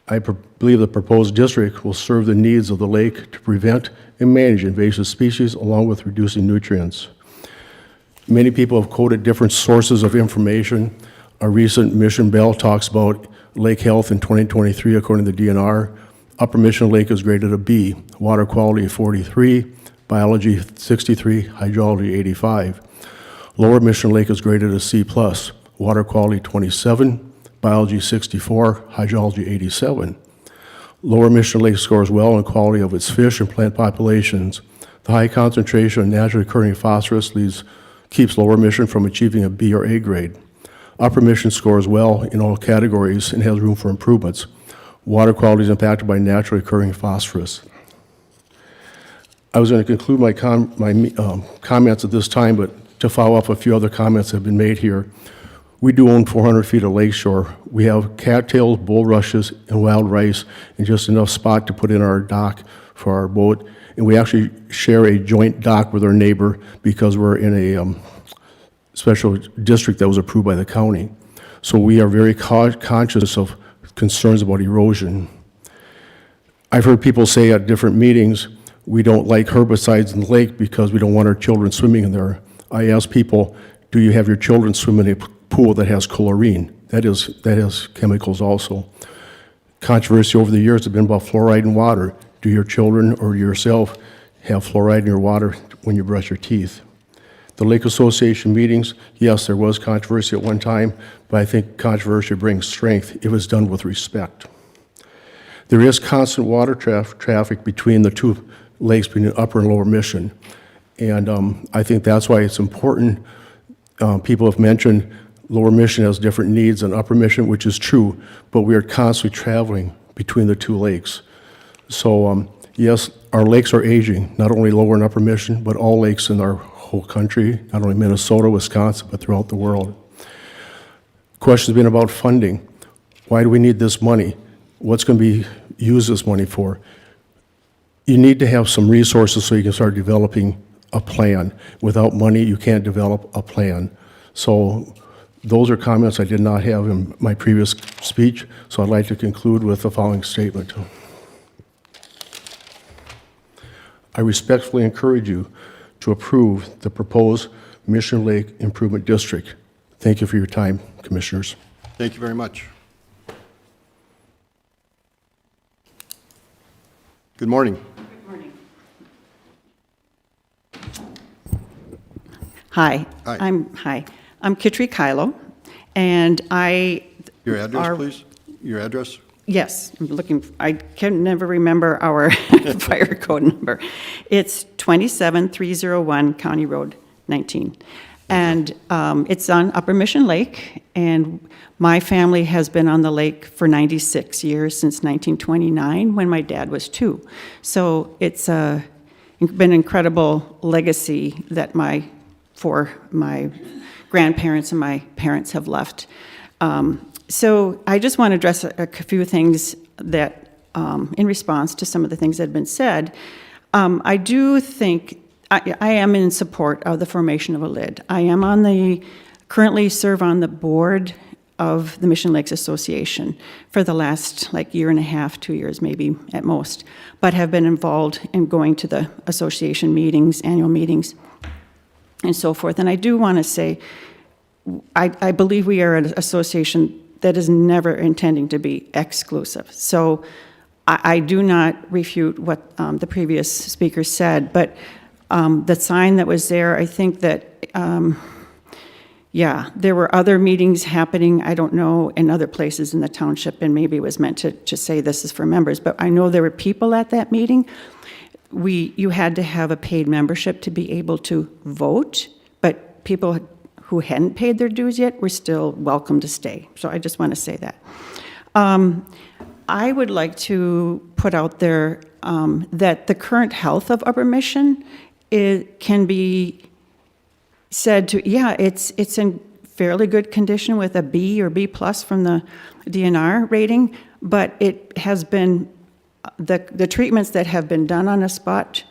I believe the proposed district will serve the needs of the lake to prevent and manage invasive species along with reducing nutrients. Many people have quoted different sources of information. A recent Mission Bell talks about lake health in 2023 according to the DNR. Upper Mission Lake is graded a B, water quality 43, biology 63, hydrology 85. Lower Mission Lake is graded a C+, water quality 27, biology 64, hydrology 87. Lower Mission Lake scores well in quality of its fish and plant populations. The high concentration of naturally occurring phosphorus keeps Lower Mission from achieving a B or A grade. Upper Mission scores well in all categories and has room for improvements. Water quality is impacted by naturally occurring phosphorus. I was going to conclude my comments at this time, but to follow up a few other comments that have been made here. We do own 400 feet of lakeshore. We have cattails, bulrushes, and wild rice, and just enough spot to put in our dock for our boat. And we actually share a joint dock with our neighbor because we're in a special district that was approved by the county. So we are very conscious of concerns about erosion. I've heard people say at different meetings, we don't like herbicides in the lake because we don't want our children swimming in there. I ask people, do you have your children swim in a pool that has chlorine? That has chemicals also. Controversy over the years has been about fluoride in water. Do your children or yourself have fluoride in your water when you brush your teeth? The Lake Association meetings, yes, there was controversy at one time, but I think controversy brings strength if it's done with respect. There is constant water traffic between the two lakes, between Upper and Lower Mission. And I think that's why it's important. People have mentioned Lower Mission has different needs than Upper Mission, which is true, but we are constantly traveling between the two lakes. So yes, our lakes are aging, not only Lower and Upper Mission, but all lakes in our whole country, not only Minnesota, Wisconsin, but throughout the world. Questions been about funding. Why do we need this money? What's going to be used this money for? You need to have some resources so you can start developing a plan. Without money, you can't develop a plan. So those are comments I did not have in my previous speech, so I'd like to conclude with the following statement. I respectfully encourage you to approve the proposed Mission Lake Improvement District. Thank you for your time, Commissioners. Thank you very much. Good morning. Good morning. Hi. I'm Kitri Kylo, and Your address, please? Your address? Yes, I can never remember our fire code number. It's 27301 County Road 19. And it's on Upper Mission Lake, and my family has been on the lake for 96 years, since 1929, when my dad was 2. So it's been an incredible legacy that for my grandparents and my parents have left. So I just want to address a few things that, in response to some of the things that have been said. I do think I am in support of the formation of a LID. I am currently serve on the board of the Mission Lakes Association for the last year and a half, 2 years maybe at most, but have been involved in going to the association meetings, annual meetings, and so forth. And I do want to say, I believe we are an association that is never intending to be exclusive. So I do not refute what the previous speaker said, but the sign that was there, I think that yeah, there were other meetings happening, I don't know, in other places in the township, and maybe it was meant to say this is for members, but I know there were people at that meeting. You had to have a paid membership to be able to vote, but people who hadn't paid their dues yet were still welcome to stay. So I just want to say that. I would like to put out there that the current health of Upper Mission, it can be said to, yeah, it's in fairly good condition with a B or B plus from the DNR rating, but it has been, the treatments that have been done on a spot,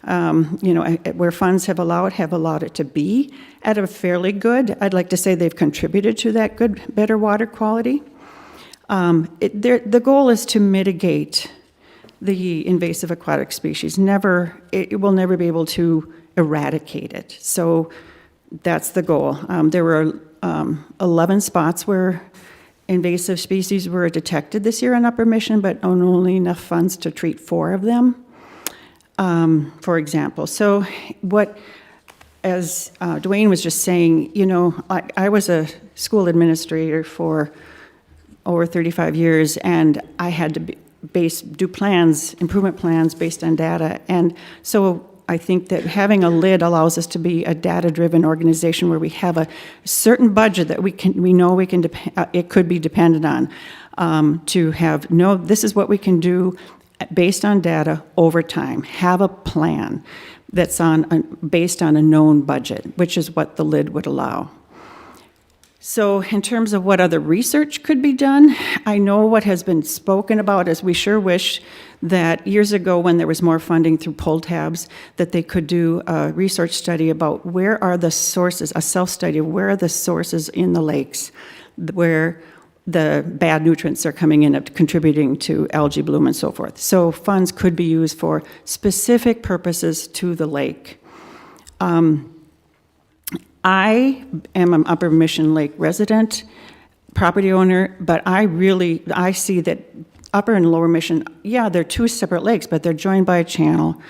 where funds have allowed it to be at a fairly good. I'd like to say they've contributed to that better water quality. The goal is to mitigate the invasive aquatic species. It will never be able to eradicate it. So that's the goal. There were 11 spots where invasive species were detected this year on Upper Mission, but only enough funds to treat 4 of them, for example. So as Dwayne was just saying, I was a school administrator for over 35 years, and I had to do improvement plans based on data. And so I think that having a lid allows us to be a data-driven organization where we have a certain budget that it could be dependent on, to have, this is what we can do based on data over time. Have a plan that's based on a known budget, which is what the lid would allow. So in terms of what other research could be done, I know what has been spoken about is we sure wish that years ago when there was more funding through pull tabs, that they could do a research study about where are the sources, a self-study, where are the sources in the lakes where the bad nutrients are coming in and contributing to algae bloom and so forth. So funds could be used for specific purposes to the lake. I am an Upper Mission Lake resident, property owner, but I see that Upper and Lower Mission, yeah, they're 2 separate lakes, but they're joined by a channel,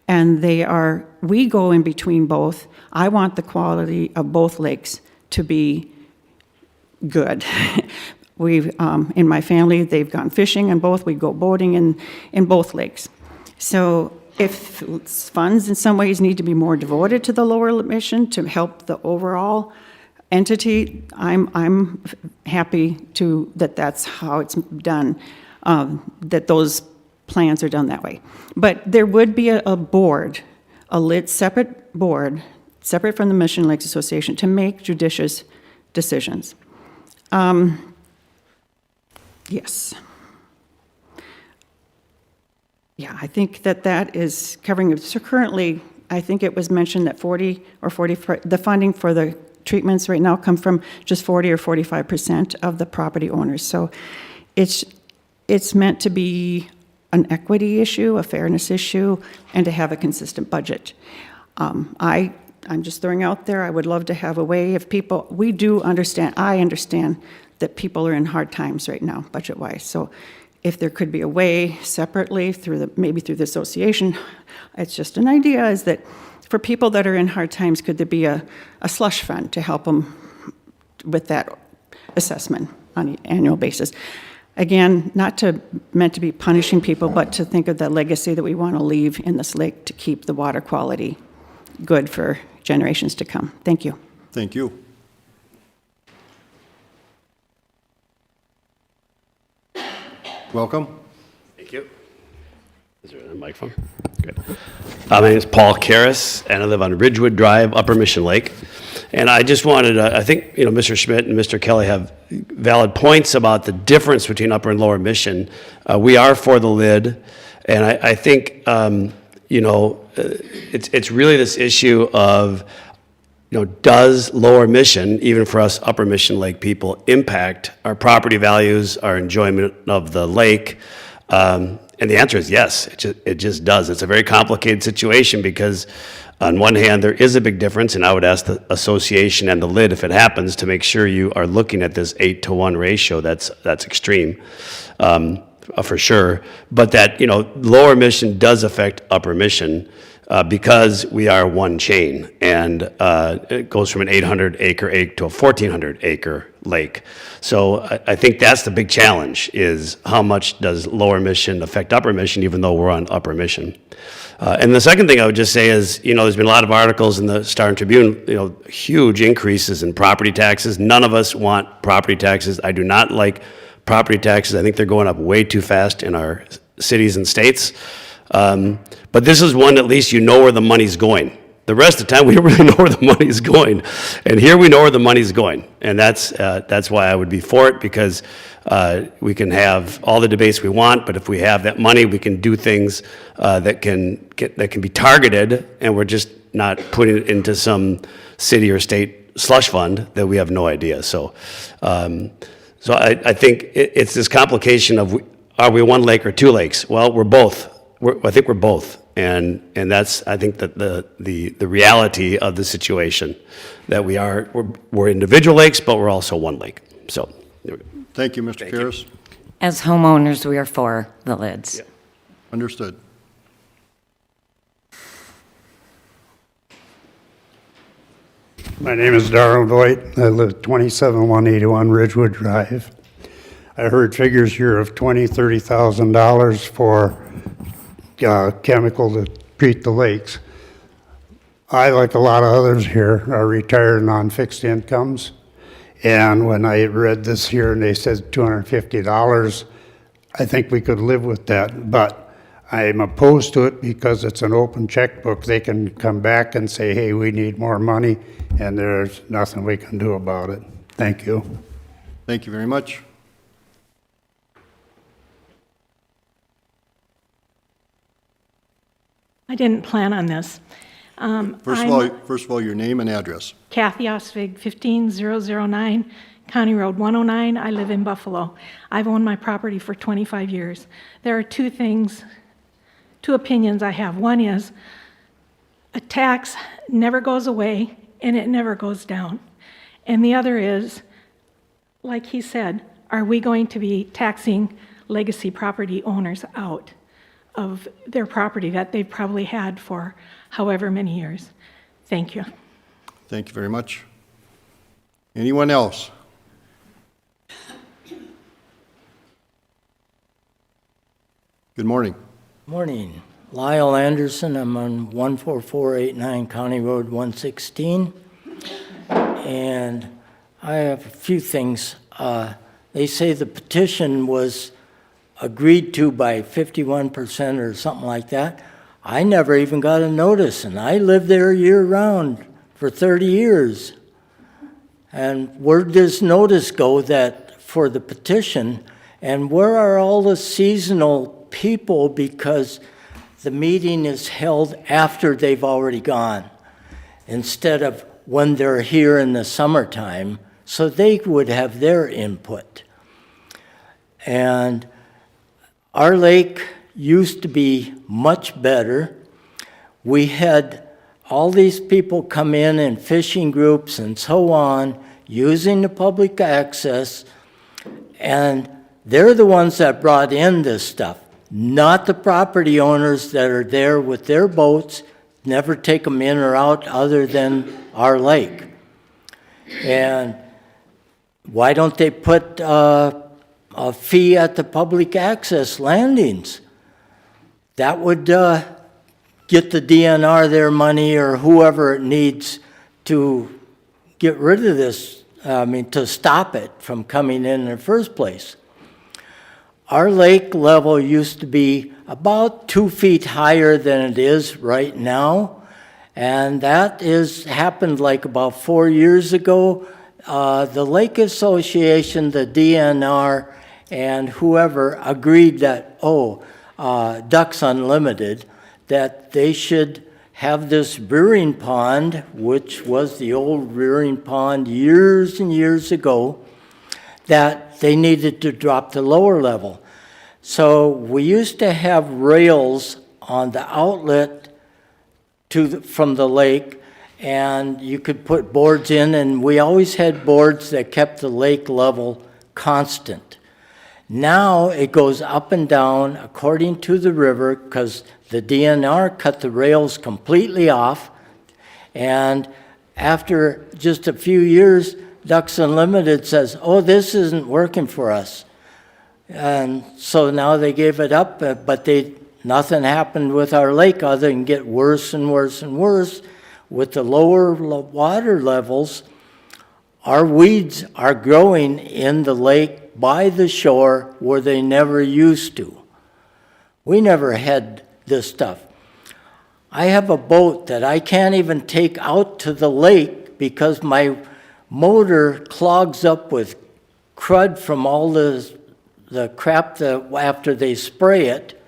and we go in between both. I want the quality of both lakes to be good. In my family, they've gone fishing in both, we go boating in both lakes. So if funds in some ways need to be more devoted to the Lower Mission to help the overall entity, I'm happy that's how it's done, that those plans are done that way. But there would be a board, separate board, separate from the Mission Lakes Association, to make judicious decisions. Yes. Yeah, I think that is covering it. So currently, I think it was mentioned that 40, the funding for the treatments right now come from just 40 or 45% of the property owners. So it's meant to be an equity issue, a fairness issue, and to have a consistent budget. I'm just throwing out there, I would love to have a way if people, I understand that people are in hard times right now, budget-wise. So if there could be a way separately maybe through the association, it's just an idea, is that for people that are in hard times, could there be a slush fund to help them with that assessment on an annual basis? Again, not meant to be punishing people, but to think of the legacy that we want to leave in this lake to keep the water quality good for generations to come. Thank you. Thank you. Welcome. Thank you. Is there a microphone? Good. My name is Paul Karras, and I live on Ridgewood Drive, Upper Mission Lake. And I just wanted, I think, Mr. Schmidt and Mr. Kelly have valid points about the difference between Upper and Lower Mission. We are for the lid, and I think, it's really this issue of, does Lower Mission, even for us Upper Mission Lake people, impact our property values, our enjoyment of the lake? And the answer is yes, it just does. It's a very complicated situation because on one hand, there is a big difference, and I would ask the association and the lid, if it happens, to make sure you are looking at this 8-to-1 ratio. That's extreme, for sure. But that, Lower Mission does affect Upper Mission. because we are one chain, and it goes from an 800-acre lake to a 1,400-acre lake. So I think that's the big challenge, is how much does lower Mission affect upper Mission, even though we're on upper Mission. And the second thing I would just say is, there's been a lot of articles in the Star and Tribune, huge increases in property taxes. None of us want property taxes. I do not like property taxes. I think they're going up way too fast in our cities and states. But this is one, at least you know where the money's going. The rest of the time, we don't really know where the money's going. And here we know where the money's going. And that's why I would be for it, because we can have all the debates we want, but if we have that money, we can do things that can be targeted, and we're just not putting it into some city or state slush fund that we have no idea. So I think it's this complication of, are we one lake or two lakes? Well, we're both. I think we're both, and that's, I think, that the reality of the situation, that we're individual lakes, but we're also one lake. So, there we go. Thank you, Mr. Karas. As homeowners, we are for the lids. Yeah. Understood. My name is Darrell Voigt. I live at 27181 Ridgewood Drive. I heard figures here of $20,000, $30,000 for chemical to treat the lakes. I, like a lot of others here, are retired and on fixed incomes. And when I read this here and they said $250, I think we could live with that. But I'm opposed to it because it's an open checkbook. They can come back and say, hey, we need more money, and there's nothing we can do about it. Thank you. Thank you very much. I didn't plan on this. First of all, your name and address. Kathy Osvig, 15009, County Road 109. I live in Buffalo. I've owned my property for 25 years. There are two opinions I have. One is a tax never goes away and it never goes down. And the other is, like he said, are we going to be taxing legacy property owners out of their property that they've probably had for however many years? Thank you. Thank you very much. Anyone else? Good morning. Morning. Lyle Anderson. I'm on 14489 County Road 116. And I have a few things. They say the petition was agreed to by 51% or something like that. I never even got a notice, and I lived there year-round for 30 years. And where does notice go that for the petition? And where are all the seasonal people, because the meeting is held after they've already gone, instead of when they're here in the summertime, so they would have their input. And our lake used to be much better. We had all these people come in fishing groups and so on, using the public access, and they're the ones that brought in this stuff, not the property owners that are there with their boats, never take them in or out other than our lake. And why don't they put a fee at the public access landings? That would get the DNR their money, or whoever it needs to get rid of this, to stop it from coming in the first place. Our lake level used to be about 2 feet higher than it is right now, and that happened like about 4 years ago. The Lake Association, the DNR, and whoever agreed that, Ducks Unlimited, that they should have this rearing pond, which was the old rearing pond years and years ago, that they needed to drop the lower level. So we used to have rails on the outlet from the lake, and you could put boards in, and we always had boards that kept the lake level constant. Now it goes up and down according to the river because the DNR cut the rails completely off. And after just a few years, Ducks Unlimited says, oh, this isn't working for us. And so now they gave it up, but nothing happened with our lake other than get worse and worse and worse. With the lower water levels, our weeds are growing in the lake by the shore where they never used to. We never had this stuff. I have a boat that I can't even take out to the lake because my motor clogs up with crud from all the crap after they spray it,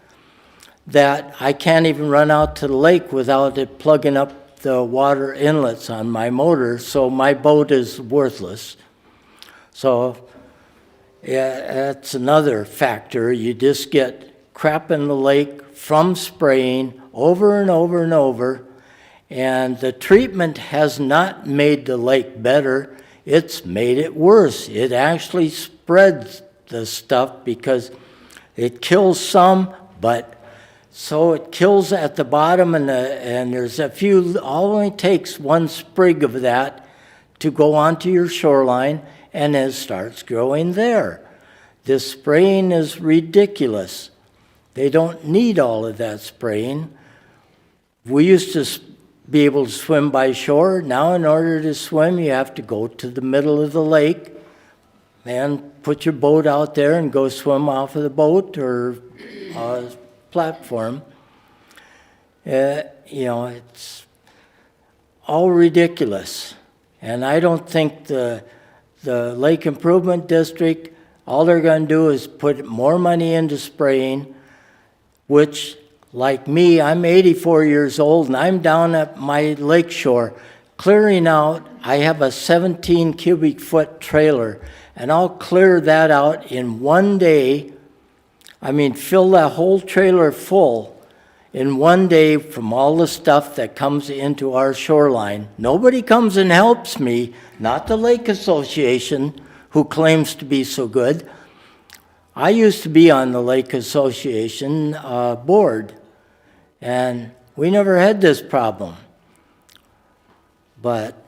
that I can't even run out to the lake without it plugging up the water inlets on my motor, so my boat is worthless. So yeah, that's another factor. You just get crap in the lake from spraying over and over and over, and the treatment has not made the lake better, it's made it worse. It actually spreads the stuff because it kills some, but so it kills at the bottom, and there's a few, only takes one sprig of that to go onto your shoreline, and it starts growing there. This spraying is ridiculous. They don't need all of that spraying. We used to be able to swim by shore. Now in order to swim, you have to go to the middle of the lake and put your boat out there and go swim off of the boat or platform. It's all ridiculous. And I don't think the Lake Improvement District, all they're going to do is put more money into spraying, which, like me, I'm 84 years old and I'm down at my lake shore clearing out. I have a 17 cubic foot trailer, and I'll clear that out in one day. I mean, fill that whole trailer full in one day from all the stuff that comes into our shoreline. Nobody comes and helps me, not the Lake Association, who claims to be so good. I used to be on the Lake Association board, and we never had this problem. But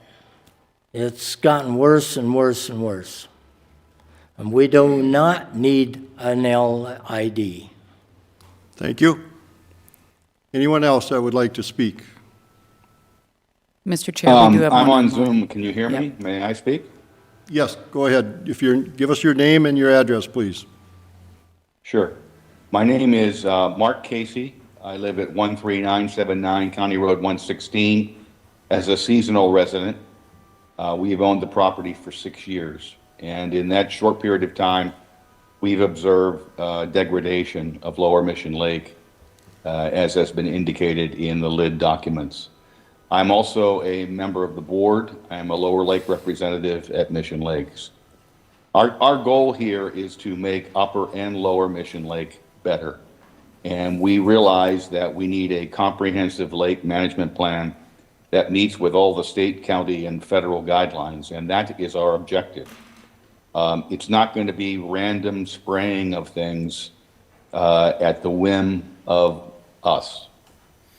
it's gotten worse and worse and worse. And we do not need an LID. Thank you. Anyone else that would like to speak? Mr. Chair, we do have one. I'm on Zoom. Can you hear me? May I speak? Yes, go ahead. Give us your name and your address, please. Sure. My name is Mark Casey. I live at 13979 County Road 116 as a seasonal resident. We've owned the property for 6 years. And in that short period of time, we've observed degradation of Lower Mission Lake, as has been indicated in the LID documents. I'm also a member of the board. I'm a Lower Lake representative at Mission Lakes. Our goal here is to make Upper and Lower Mission Lake better. And we realize that we need a comprehensive lake management plan that meets with all the state, county, and federal guidelines, and that is our objective. It's not going to be random spraying of things at the whim of us.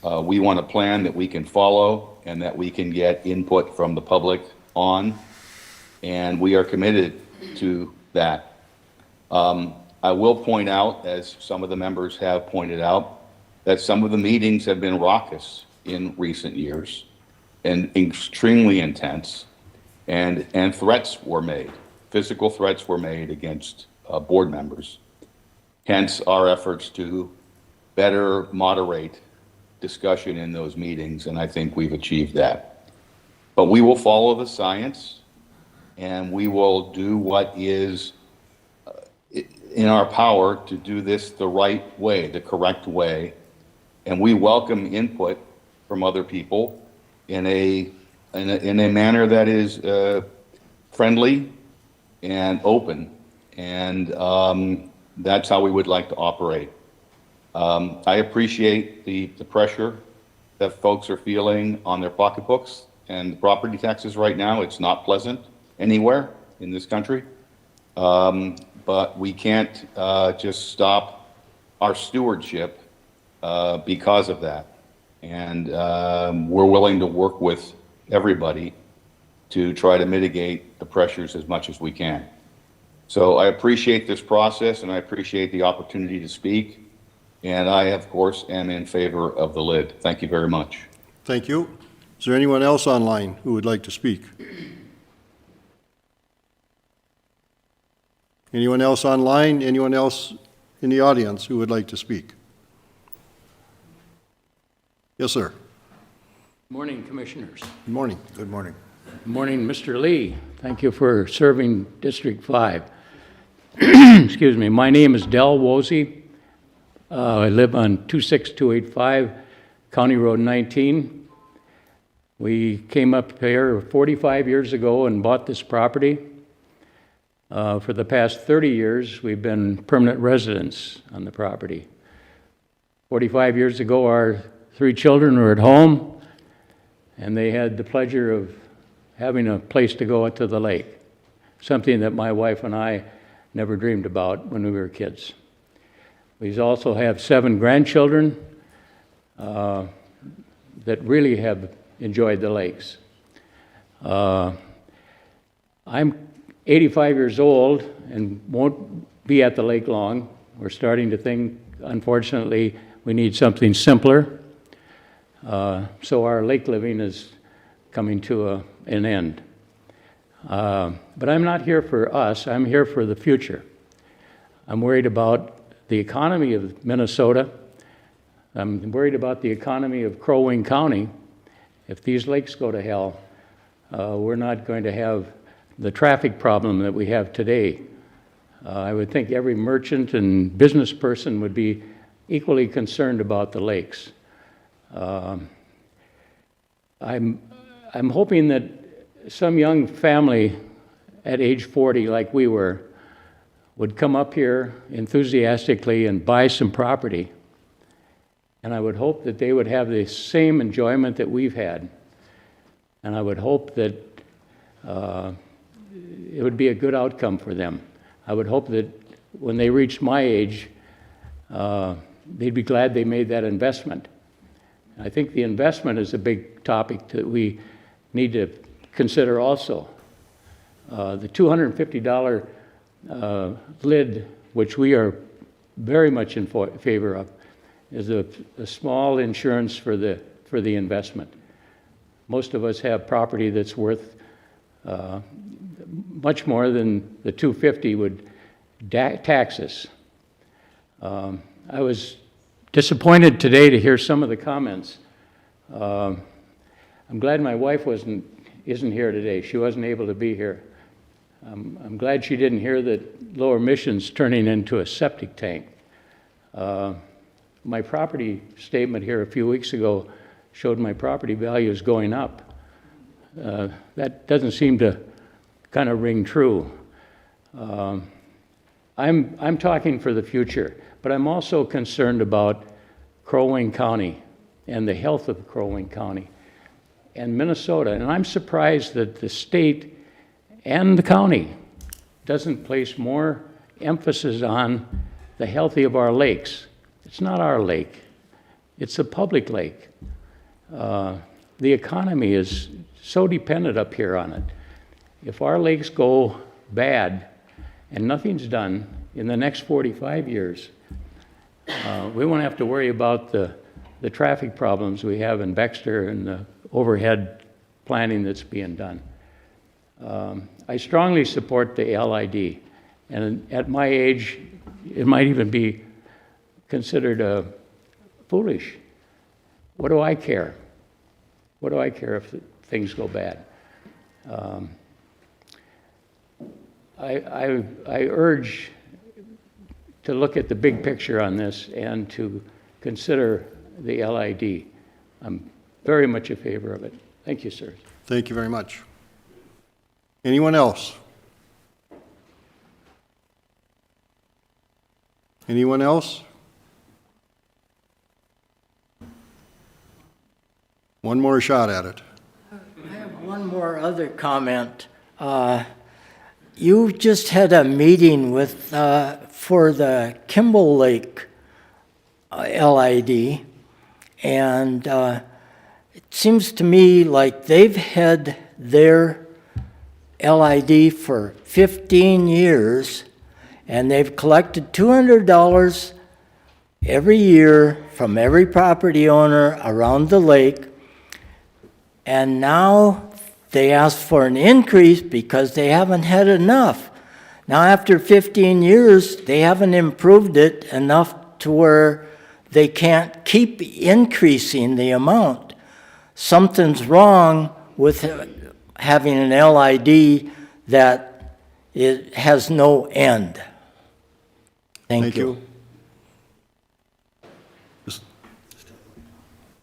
We want a plan that we can follow and that we can get input from the public on, and we are committed to that. I will point out, as some of the members have pointed out, that some of the meetings have been raucous in recent years and extremely intense, and threats were made. Physical threats were made against board members. Hence our efforts to better moderate discussion in those meetings, and I think we've achieved that. But we will follow the science, and we will do what is in our power to do this the right way, the correct way, and we welcome input from other people in a manner that is friendly and open, and that's how we would like to operate. I appreciate the pressure that folks are feeling on their pocketbooks and property taxes right now. It's not pleasant anywhere in this country. but we can't just stop our stewardship because of that. And we're willing to work with everybody to try to mitigate the pressures as much as we can. So I appreciate this process, and I appreciate the opportunity to speak. And I, of course, am in favor of the lid. Thank you very much. Thank you. Is there anyone else online who would like to speak? Anyone else online? Anyone else in the audience who would like to speak? Yes, sir. Morning, Commissioners. Good morning. Good morning. Good morning, Mr. Lee. Thank you for serving District 5. Excuse me. My name is Del Wozy. I live on 26285 County Road 19. We came up here 45 years ago and bought this property. For the past 30 years, we've been permanent residents on the property. 45 years ago, our 3 children were at home, and they had the pleasure of having a place to go to the lake, something that my wife and I never dreamed about when we were kids. We also have 7 grandchildren that really have enjoyed the lakes. I'm 85 years old and won't be at the lake long. We're starting to think, unfortunately, we need something simpler. So our lake living is coming to an end. But I'm not here for us, I'm here for the future. I'm worried about the economy of Minnesota. I'm worried about the economy of Crow Wing County. If these lakes go to hell, we're not going to have the traffic problem that we have today. I would think every merchant and business person would be equally concerned about the lakes. I'm hoping that some young family at age 40, like we were, would come up here enthusiastically and buy some property. And I would hope that they would have the same enjoyment that we've had. And I would hope that it would be a good outcome for them. I would hope that when they reach my age, they'd be glad they made that investment. I think the investment is a big topic that we need to consider also. The $250 lid, which we are very much in favor of, is a small insurance for the investment. Most of us have property that's worth much more than the $250 would tax us. I was disappointed today to hear some of the comments. I'm glad my wife isn't here today. She wasn't able to be here. I'm glad she didn't hear that Lower Mission's turning into a septic tank. My property statement here a few weeks ago showed my property values going up. That doesn't seem to kind of ring true. I'm talking for the future, but I'm also concerned about Crow Wing County and the health of Crow Wing County and Minnesota. And I'm surprised that the state and the county doesn't place more emphasis on the health of our lakes. It's not our lake. It's a public lake. The economy is so dependent up here on it. If our lakes go bad and nothing's done in the next 45 years, we won't have to worry about the traffic problems we have in Baxter and the overhead planning that's being done. I strongly support the LID, and at my age, it might even be considered foolish. What do I care? What do I care if things go bad? I urge to look at the big picture on this and to consider the LID. I'm very much in favor of it. Thank you, sir. Thank you very much. Anyone else? Anyone else? One more shot at it. I have one more other comment. you just had a meeting with, for the Kimball Lake LID, and it seems to me like they've had their LID for 15 years, and they've collected $200 every year from every property owner around the lake, and now they ask for an increase because they haven't had enough. Now, after 15 years, they haven't improved it enough to where they can't keep increasing the amount. Something's wrong with having an LID that it has no end. Thank you.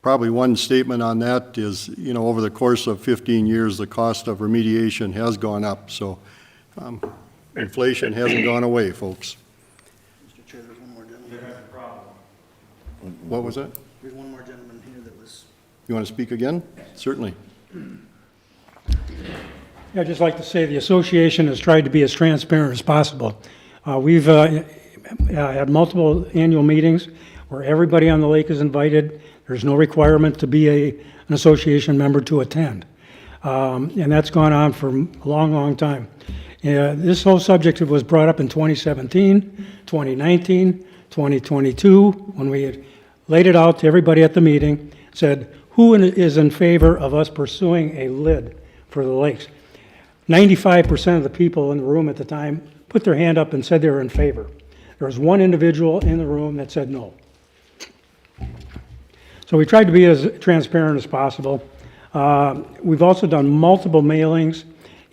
Probably one statement on that is, over the course of 15 years, the cost of remediation has gone up, so inflation hasn't gone away, folks. Mr. Chair, there's one more gentleman. What was that? There's one more gentleman here that was. You want to speak again? Certainly. Yeah, I'd just like to say the association has tried to be as transparent as possible. We've had multiple annual meetings where everybody on the lake is invited. There's no requirement to be an association member to attend. And that's gone on for a long, long time. This whole subject was brought up in 2017, 2019, 2022, when we had laid it out to everybody at the meeting, said, who is in favor of us pursuing a lid for the lakes? 95% of the people in the room at the time put their hand up and said they were in favor. There was one individual in the room that said no. So we tried to be as transparent as possible. We've also done multiple mailings,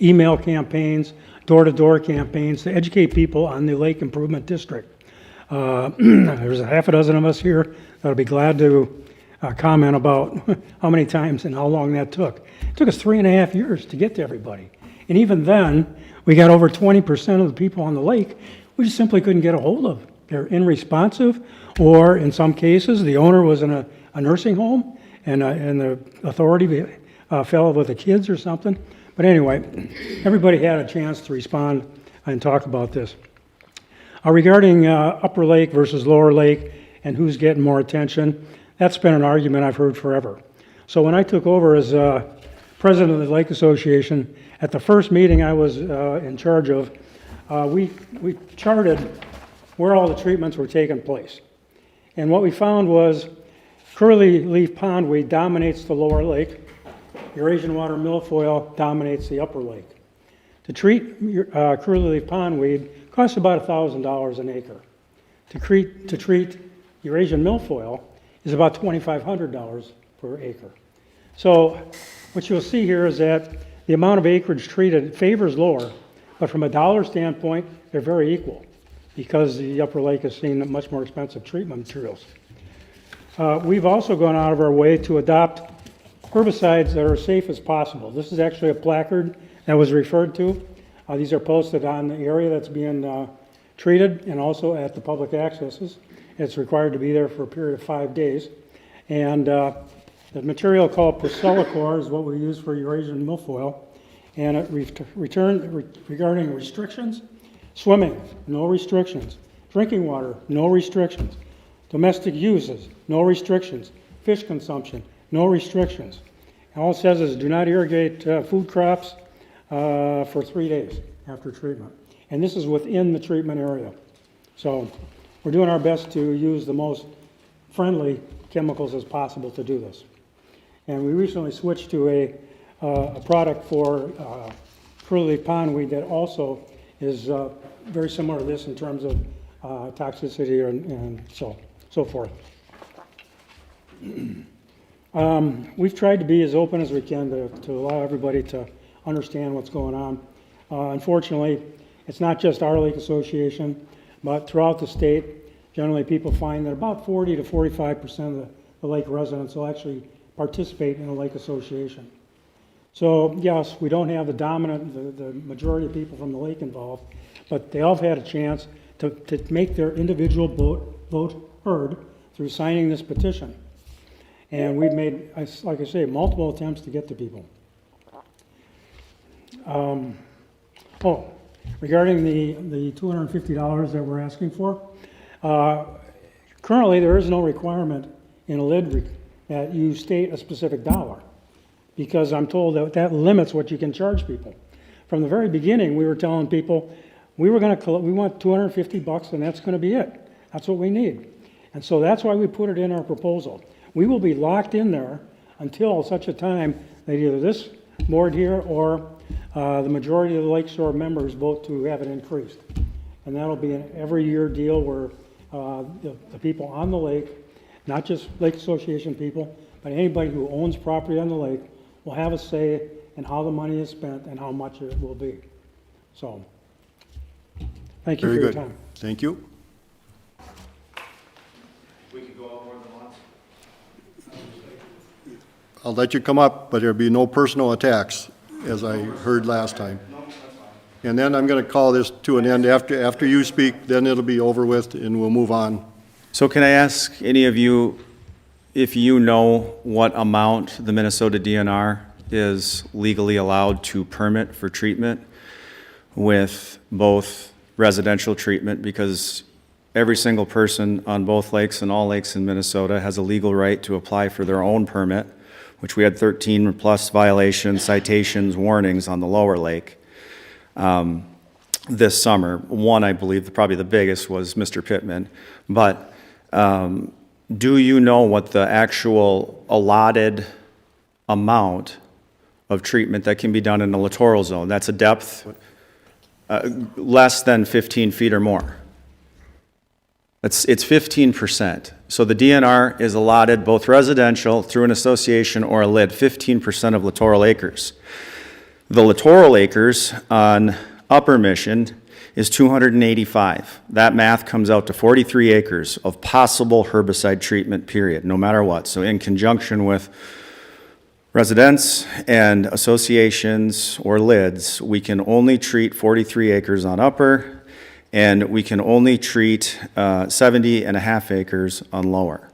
email campaigns, door-to-door campaigns to educate people on the Lake Improvement District. There's a half a dozen of us here that'll be glad to comment about how many times and how long that took. It took us 3.5 years to get to everybody. And even then, we got over 20% of the people on the lake we just simply couldn't get a hold of. They're unresponsive, or in some cases, the owner was in a nursing home and the authority fell with the kids or something. But anyway, everybody had a chance to respond and talk about this. Regarding Upper Lake versus Lower Lake and who's getting more attention, that's been an argument I've heard forever. So when I took over as president of the Lake Association, at the first meeting I was in charge of, we charted where all the treatments were taking place. And what we found was curly leaf pondweed dominates the lower lake. Eurasian water milfoil dominates the upper lake. To treat curly leaf pondweed costs about $1,000 an acre. To treat Eurasian milfoil is about $2,500 per acre. So what you'll see here is that the amount of acreage treated favors lower, but from a dollar standpoint, they're very equal because the upper lake has seen much more expensive treatment materials. We've also gone out of our way to adopt herbicides that are as safe as possible. This is actually a placard that was referred to. These are posted on the area that's being treated and also at the public accesses. It's required to be there for a period of 5 days. And the material called Procelicor is what we use for Eurasian milfoil. And regarding restrictions, swimming, no restrictions. Drinking water, no restrictions. Domestic uses, no restrictions. Fish consumption, no restrictions. And all it says is do not irrigate food crops for 3 days after treatment. And this is within the treatment area. So we're doing our best to use the most friendly chemicals as possible to do this. And we recently switched to a product for curly pondweed that also is very similar to this in terms of toxicity and so forth. We've tried to be as open as we can to allow everybody to understand what's going on. Unfortunately, it's not just our lake association, but throughout the state, generally people find that about 40 to 45% of the lake residents will actually participate in a lake association. So yes, we don't have the majority of people from the lake involved, but they all have had a chance to make their individual vote heard through signing this petition. And we've made, like I say, multiple attempts to get to people. regarding the $250 that we're asking for, currently there is no requirement in a lid that you state a specific dollar, because I'm told that that limits what you can charge people. From the very beginning, we were telling people we want $250 and that's going to be it. That's what we need. And so that's why we put it in our proposal. We will be locked in there until such a time that either this board here or the majority of the Lake Shore members vote to have it increased. And that'll be an every year deal where the people on the lake, not just Lake Association people, but anybody who owns property on the lake will have a say in how the money is spent and how much it will be. So, thank you for Very your good. time. Thank you. We could go out more than once. I'll let you come up, but there'll be no personal attacks, as I heard last time. And then I'm going to call this to an end. After you speak, then it'll be over with, and we'll move on. So can I ask any of you if you know what amount the Minnesota DNR is legally allowed to permit for treatment with both residential treatment, because every single person on both lakes and all lakes in Minnesota has a legal right to apply for their own permit, which we had 13 plus violations, citations, warnings on the lower lake this summer. One, I believe, probably the biggest was Mr. Pittman. But do you know what the actual allotted amount of treatment that can be done in the littoral zone? That's a depth less than 15 feet or more. It's 15%. So the DNR is allotted both residential through an association or a LID, 15% of littoral acres. The littoral acres on Upper Mission is 285. That math comes out to 43 acres of possible herbicide treatment, period, no matter what. So in conjunction with residents and associations or LIDs, we can only treat 43 acres on Upper, and we can only treat 70 and a half acres on Lower.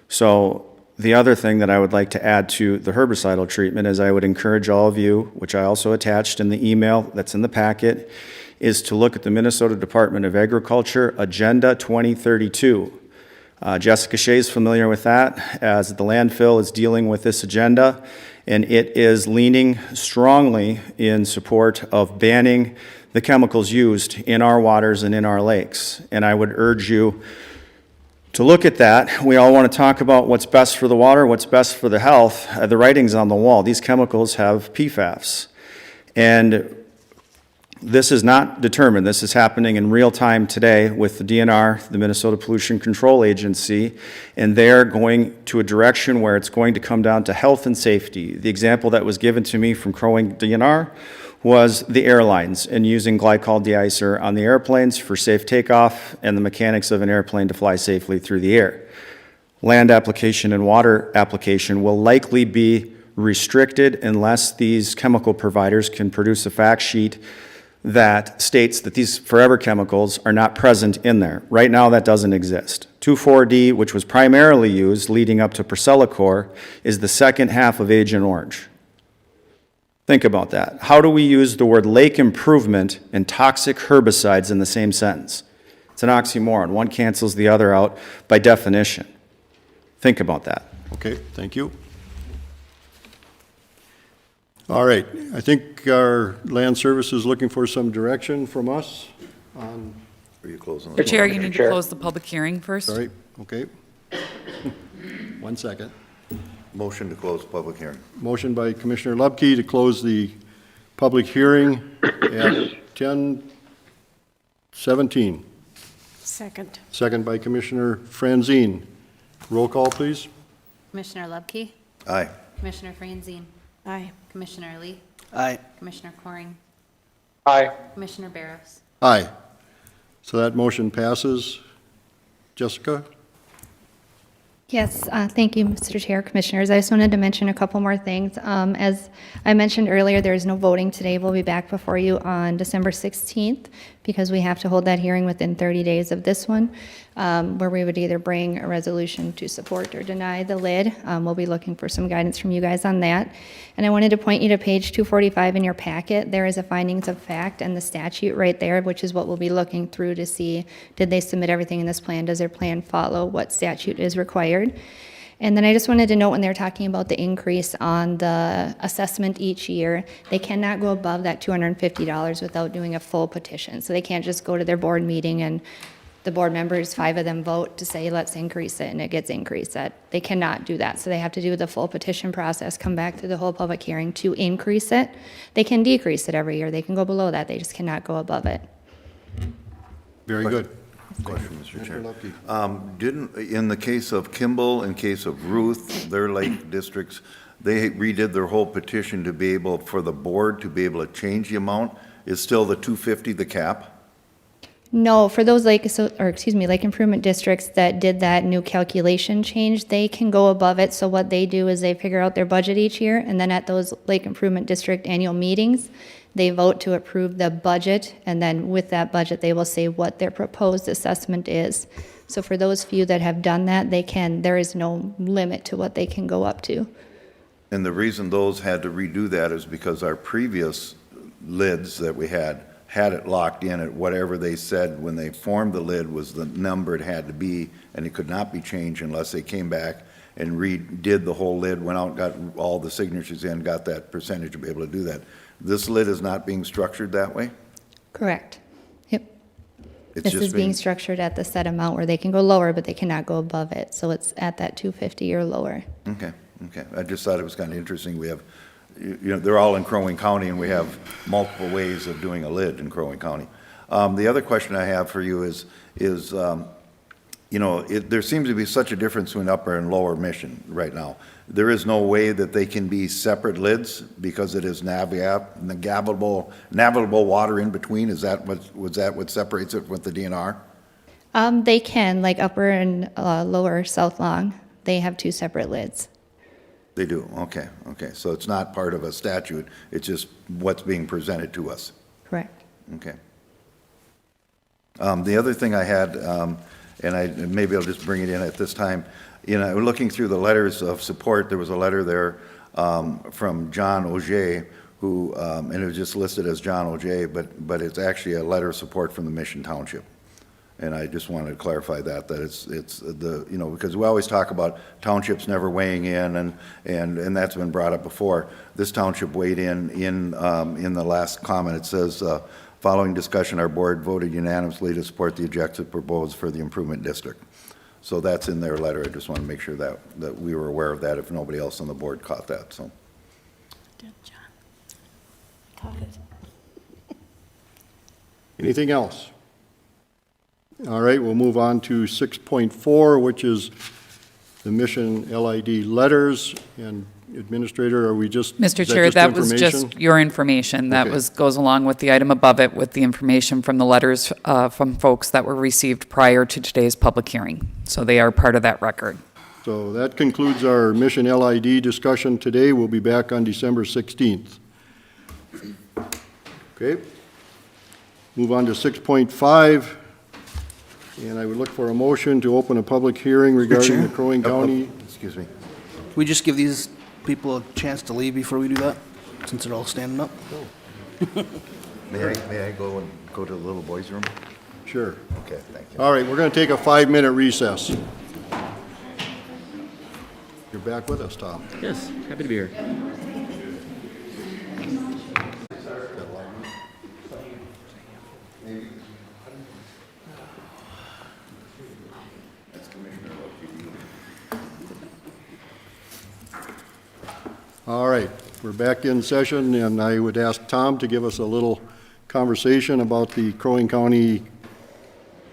So the other thing that I would like to add to the herbicidal treatment is I would encourage all of you, which I also attached in the email that's in the packet, is to look at the Minnesota Department of Agriculture Agenda 2032. Jessica Shea is familiar with that, as the landfill is dealing with this agenda, and it is leaning strongly in support of banning the chemicals used in our waters and in our lakes. And I would urge you to look at that. We all want to talk about what's best for the water, what's best for the health. The writing's on the wall. These chemicals have PFAS. And this is not determined. This is happening in real time today with the DNR, the Minnesota Pollution Control Agency, and they're going to a direction where it's going to come down to health and safety. The example that was given to me from Crow Wing DNR was the airlines and using glycol deicer on the airplanes for safe takeoff and the mechanics of an airplane to fly safely through the air. Land application and water application will likely be restricted unless these chemical providers can produce a fact sheet that states that these forever chemicals are not present in there. Right now, that doesn't exist. 2,4-D, which was primarily used leading up to Percellacor, is the second half of Agent Orange. Think about that. How do we use the word lake improvement and toxic herbicides in the same sentence? It's an oxymoron. One cancels the other out by definition. Think about that. Okay, thank you. All right, I think our land service is looking for some direction from us on. Are you closing Mr. Chair, you need to close the public hearing first. Sorry, okay. 1 second. Motion to close public hearing. Motion by Commissioner Lubke to close the public hearing at 10:17. Second. Second by Commissioner Franzine. Roll call, please. Commissioner Lubke? Aye. Commissioner Franzine? Aye. Commissioner Lee? Aye. Commissioner Coring? Aye. Commissioner Barros? Aye. So that motion passes. Jessica? Yes, thank you, Mr. Chair, Commissioners. I just wanted to mention a couple more things. As I mentioned earlier, there is no voting today. We'll be back before you on December 16th because we have to hold that hearing within 30 days of this one, where we would either bring a resolution to support or deny the lid. We'll be looking for some guidance from you guys on that. And I wanted to point you to page 245 in your packet. There is a findings of fact and the statute right there, which is what we'll be looking through to see, did they submit everything in this plan? Does their plan follow what statute is required? And then I just wanted to note, when they're talking about the increase on the assessment each year, they cannot go above that $250 without doing a full petition. So they can't just go to their board meeting and the board members, 5 of them, vote to say, let's increase it, and it gets increased. They cannot do that. So they have to do the full petition process, come back through the whole public hearing to increase it. They can decrease it every year. They can go below that. They just cannot go above it. Very good. Question, Mr. Chair. Didn't, in the case of Kimball, in case of Ruth, their lake districts, they redid their whole petition to be able, for the board to be able to change the amount? Is still the 250 the cap? No, for those lake improvement districts that did that new calculation change, they can go above it. So what they do is they figure out their budget each year, and then at those lake improvement district annual meetings, they vote to approve the budget, and then with that budget, they will say what their proposed assessment is. So for those few that have done that, there is no limit to what they can go up to. And the reason those had to redo that is because our previous lids that we had it locked in at whatever they said when they formed the lid was the number it had to be, and it could not be changed unless they came back and redid the whole lid, went out and got all the signatures in, got that percentage to be able to do that. This lid is not being structured that way? Correct. Yep. It's This just is being structured at the set amount where they can go lower, but they cannot go above it. So it's at that 250 or lower. Okay. I just thought it was kind of interesting. We have, they're all in Crow Wing County, and we have multiple ways of doing a lid in Crow Wing County. The other question I have for you is there seems to be such a difference between upper and lower Mission right now. There is no way that they can be separate lids because it is navigable water in between. Was that what separates it with the DNR? They can, like upper and lower South Long, they have 2 separate lids. They do, okay. So it's not part of a statute, it's just what's being presented to us. Correct. Okay. The other thing I had, and maybe I'll just bring it in at this time, looking through the letters of support, there was a letter there from John Auger, who, and it was just listed as John Auger, but it's actually a letter of support from the Mission Township. And I just wanted to clarify that it's the, because we always talk about townships never weighing in, and that's been brought up before. This township weighed in the last comment. It says, following discussion, our board voted unanimously to support the objective proposed for the improvement district. So that's in their letter. I just want to make sure that we were aware of that if nobody else on the board caught that, so. Good, John. Caught it. Anything else? All right, we'll move on to 6.4, which is the Mission LID letters. And Administrator, are we just? Mr. is Chair, that was information? just your information. That Okay. goes along with the item above it with the information from the letters from folks that were received prior to today's public hearing. So they are part of that record. So that concludes our Mission LID discussion today. We'll be back on December 16th. Okay. Move on to 6.5. And I would look for a motion to open a public hearing regarding Chair? the Crow Wing County. Excuse me. Can we just give these people a chance to leave before we do that, since they're all standing up? May I go to the little boys' room? Sure. Okay, thank you. All right, we're going to take a 5-minute recess. You're back with us, Tom. Yes, happy to be here. All right, we're back in session, and I would ask Tom to give us a little conversation about the Crow Wing County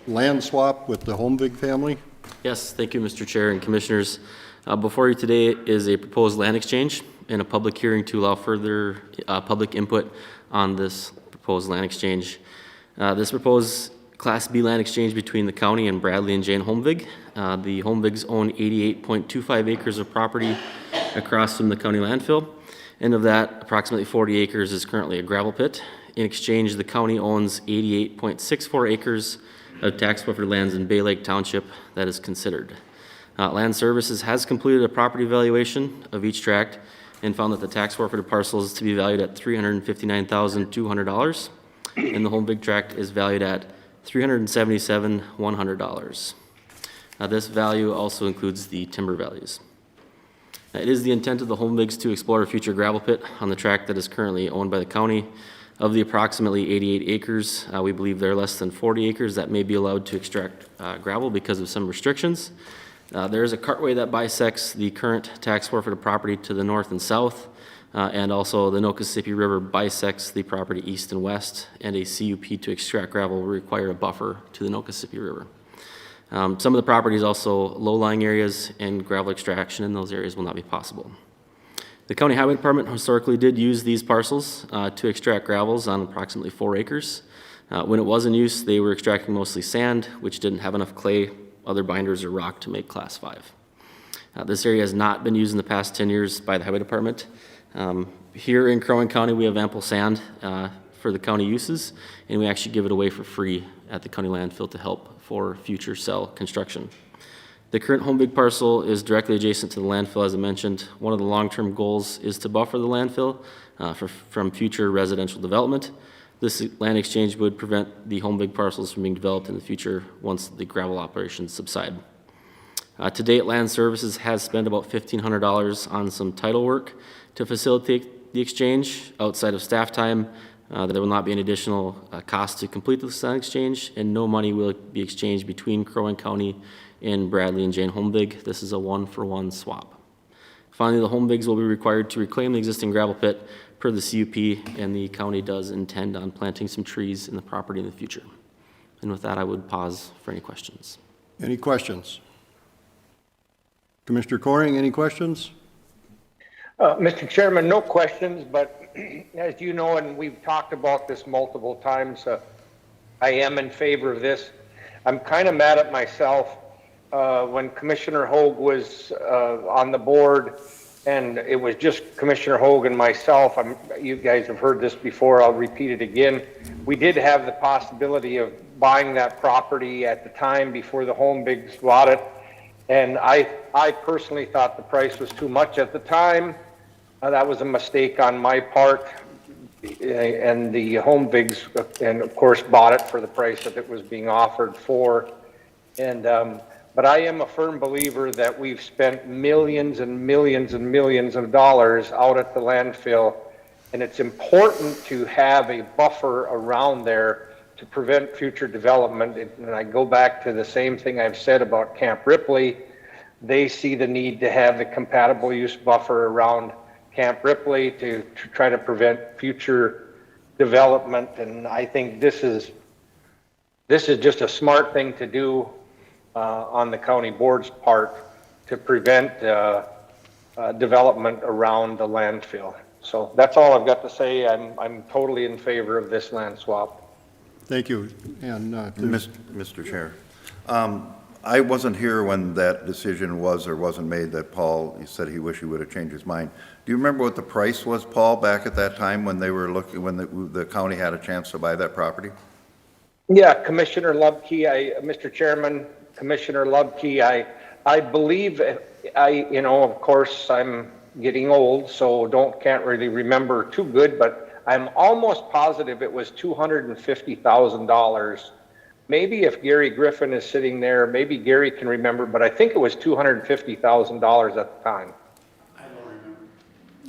land swap with the Holmvig family. Yes, thank you, Mr. Chair and Commissioners. Before you today is a proposed land exchange and a public hearing to allow further public input on this proposed land exchange. This proposed Class B land exchange between the county and Bradley and Jane Holmvig. The Holmvigs own 88.25 acres of property across from the county landfill, and of that, approximately 40 acres is currently a gravel pit. In exchange, the county owns 88.64 acres of tax forfeited lands in Bay Lake Township that is considered. Land Services has completed a property valuation of each tract and found that the tax forfeited parcel is to be valued at $359,200, and the Home Big tract is valued at $377,100. This value also includes the timber values. It is the intent of the Home Bigs to explore a future gravel pit on the tract that is currently owned by the county. Of the approximately 88 acres, we believe there are less than 40 acres that may be allowed to extract gravel because of some restrictions. There is a cartway that bisects the current tax forfeited property to the north and south, and also the Nokasippi River bisects the property east and west, and a CUP to extract gravel will require a buffer to the Nokasippi River. Some of the property is also low-lying areas, and gravel extraction in those areas will not be possible. The County Highway Department historically did use these parcels to extract gravels on approximately 4 acres. When it was in use, they were extracting mostly sand, which didn't have enough clay, other binders, or rock to make Class 5. This area has not been used in the past 10 years by the Highway Department. Here in Crow Wing County, we have ample sand for the county uses, and we actually give it away for free at the county landfill to help for future cell construction. The current Home Big parcel is directly adjacent to the landfill, as I mentioned. One of the long-term goals is to buffer the landfill from future residential development. This land exchange would prevent the Home Big parcels from being developed in the future once the gravel operations subside. To date, Land Services has spent about $1,500 on some title work to facilitate the exchange outside of staff time. There will not be an additional cost to complete the land exchange, and no money will be exchanged between Crow Wing County and Bradley and Jane Home Big. This is a one-for-one swap. Finally, the Home Bigs will be required to reclaim the existing gravel pit per the CUP, and the county does intend on planting some trees in the property in the future. And with that, I would pause for any questions. Any questions? Commissioner Coring, any questions? Mr. Chairman, no questions, but as you know, and we've talked about this multiple times, I am in favor of this. I'm kind of mad at myself when Commissioner Hoag was on the board, and it was just Commissioner Hoag and myself. You guys have heard this before, I'll repeat it again. We did have the possibility of buying that property at the time before the Home Bigs bought it, and I personally thought the price was too much at the time. That was a mistake on my part, and the Home Bigs, and of course, bought it for the price that it was being offered for. And but I am a firm believer that we've spent millions and millions and millions of dollars out at the landfill, and it's important to have a buffer around there to prevent future development. And I go back to the same thing I've said about Camp Ripley. They see the need to have the compatible use buffer around Camp Ripley to try to prevent future development, and I think this is just a smart thing to do on the county board's part to prevent development around the landfill. So that's all I've got to say. I'm totally in favor of this land swap. Thank you. And Mr. Chair, I wasn't here when that decision was or wasn't made that Paul said he wished he would have changed his mind. Do you remember what the price was, Paul, back at that time when they were looking, when the county had a chance to buy that property? Yeah, Commissioner Lubke, Mr. Chairman, Commissioner Lubke, I believe, of course, I'm getting old, so can't really remember too good, but I'm almost positive it was $250,000. Maybe if Gary Griffin is sitting there, maybe Gary can remember, but I think it was $250,000 at the time.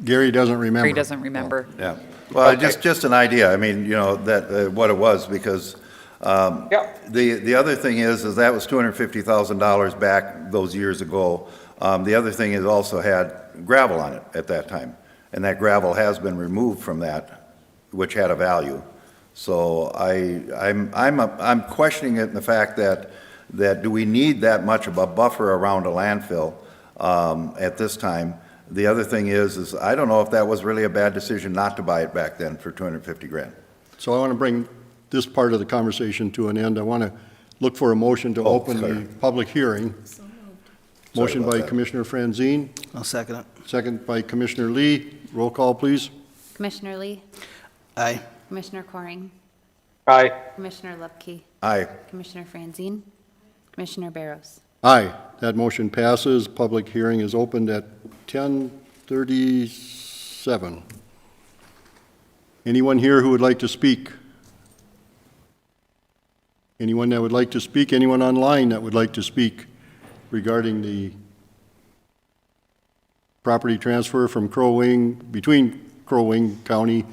Gary doesn't remember. Gary doesn't remember. Yeah. Well, okay. just an idea. I mean, that what it was, because the other thing is that was $250,000 back those years ago. The other thing is also had gravel on it at that time, and that gravel has been removed from that, which had a value. So I'm questioning it in the fact that do we need that much of a buffer around a landfill at this time? The other thing is I don't know if that was really a bad decision not to buy it back then for $250,000. So I want to bring this part of the conversation to an end. I want to look for a motion to open the public hearing. Motion by Commissioner Franzine. I'll second it. Second by Commissioner Lee. Roll call, please. Commissioner Lee? Aye. Commissioner Coring, Aye. Commissioner Lupke, Aye. Commissioner Franzine, Commissioner Barros. Aye, that motion passes. Public hearing is opened at 10:37. Anyone here who would like to speak? Anyone that would like to speak? Anyone online that would like to speak regarding the property transfer from Crow Wing, between Crow Wing County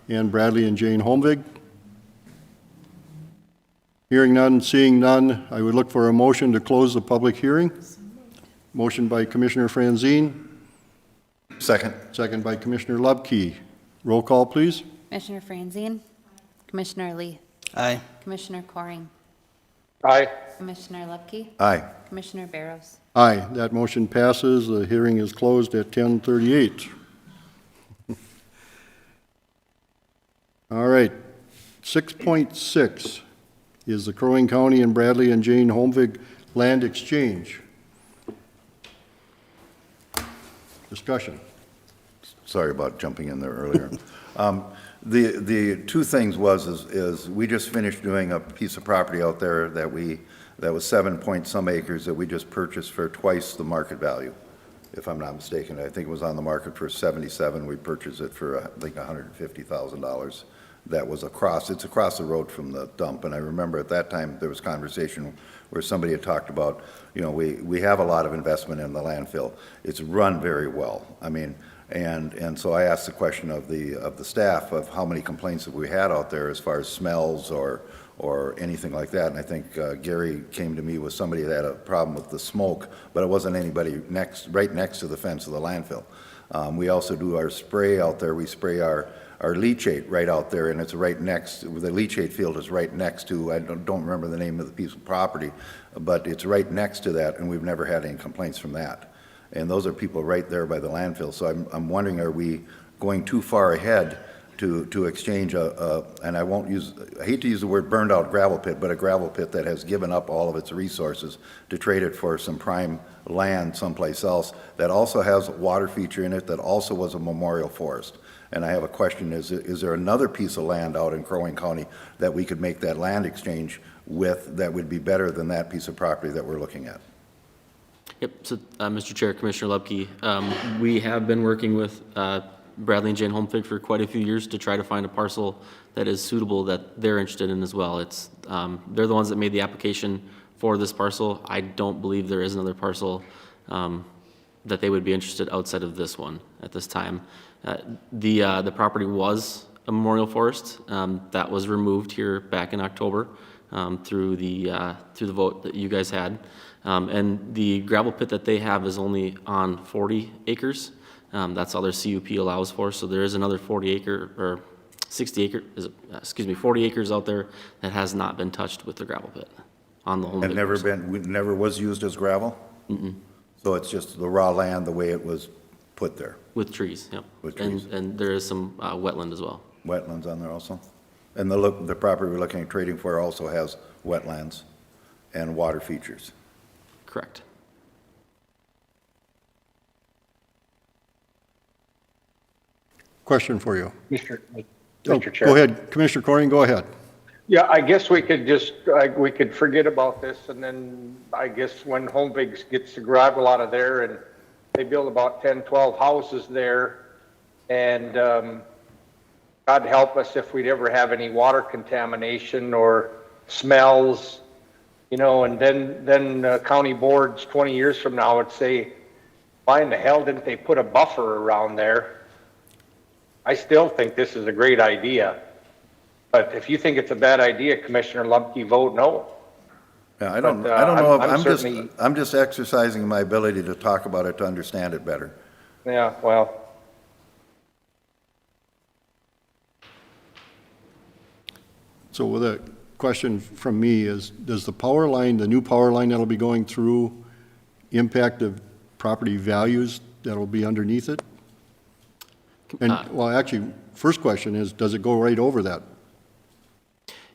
and Bradley and Jane Holmvig? Hearing none, seeing none, I would look for a motion to close the public hearing. Motion by Commissioner Franzine. Second. Second by Commissioner Lubke. Roll call, please. Commissioner Franzine, Commissioner Lee, Aye. Commissioner Coring, Aye. Commissioner Lupke, Aye. Commissioner Barros. Aye, that motion passes. The hearing is closed at 10:38. All right, 6.6 is the Crow Wing County and Bradley and Jane Holmvig land exchange. Discussion. Sorry about jumping in there earlier. The two things is we just finished doing a piece of property out there that was 7 point some acres that we just purchased for twice the market value, if I'm not mistaken. I think it was on the market for 77. We purchased it for, I think, $150,000. That was it's across the road from the dump. And I remember at that time, there was conversation where somebody had talked about, we have a lot of investment in the landfill. It's run very well. I mean, and so I asked the question of the staff of how many complaints have we had out there as far as smells or anything like that. And I think Gary came to me with somebody that had a problem with the smoke, but it wasn't anybody right next to the fence of the landfill. We also do our spray out there. We spray our leachate right out there, and it's right next, the leachate field is right next to, I don't remember the name of the piece of property, but it's right next to that, and we've never had any complaints from that. And those are people right there by the landfill. So I'm wondering, are we going too far ahead to exchange and I hate to use the word burned out gravel pit, but a gravel pit that has given up all of its resources to trade it for some prime land someplace else that also has a water feature in it that also was a memorial forest. And I have a question, is there another piece of land out in Crow Wing County that we could make that land exchange with that would be better than that piece of property that we're looking at? Yep, so, Mr. Chair, Commissioner Lupke, we have been working with Bradley and Jane Holmvig for quite a few years to try to find a parcel that is suitable that they're interested in as well. They're the ones that made the application for this parcel. I don't believe there is another parcel that they would be interested outside of this one at this time. The property was a memorial forest that was removed here back in October through the vote that you guys had. And the gravel pit that they have is only on 40 acres. That's all their CUP allows for. So there is another 40 acres out there that has not been touched with the gravel pit on the home. And never was used as gravel? Mm-mm. So it's just the raw land the way it was put there? With trees, yep. With trees. And there is some wetland as well. Wetlands on there also? And the property we're looking at trading for also has wetlands and water features? Correct. Question for you. Mr. Oh, Chair. go ahead. Commissioner Coring, go ahead. Yeah, I guess we could just, we could forget about this, and then I guess when Holmvig gets the gravel out of there and they build about 10, 12 houses there, and God help us if we'd ever have any water contamination or smells, and then county boards 20 years from now would say, why in the hell didn't they put a buffer around there? I still think this is a great idea. But if you think it's a bad idea, Commissioner Lupke, vote no. Yeah, I don't know. I'm just exercising my ability to talk about it to understand it better. Yeah, well. So with a question from me is, does the power line, the new power line that'll be going through, impact the property values that'll be underneath it? And, well, actually, first question is, does it go right over that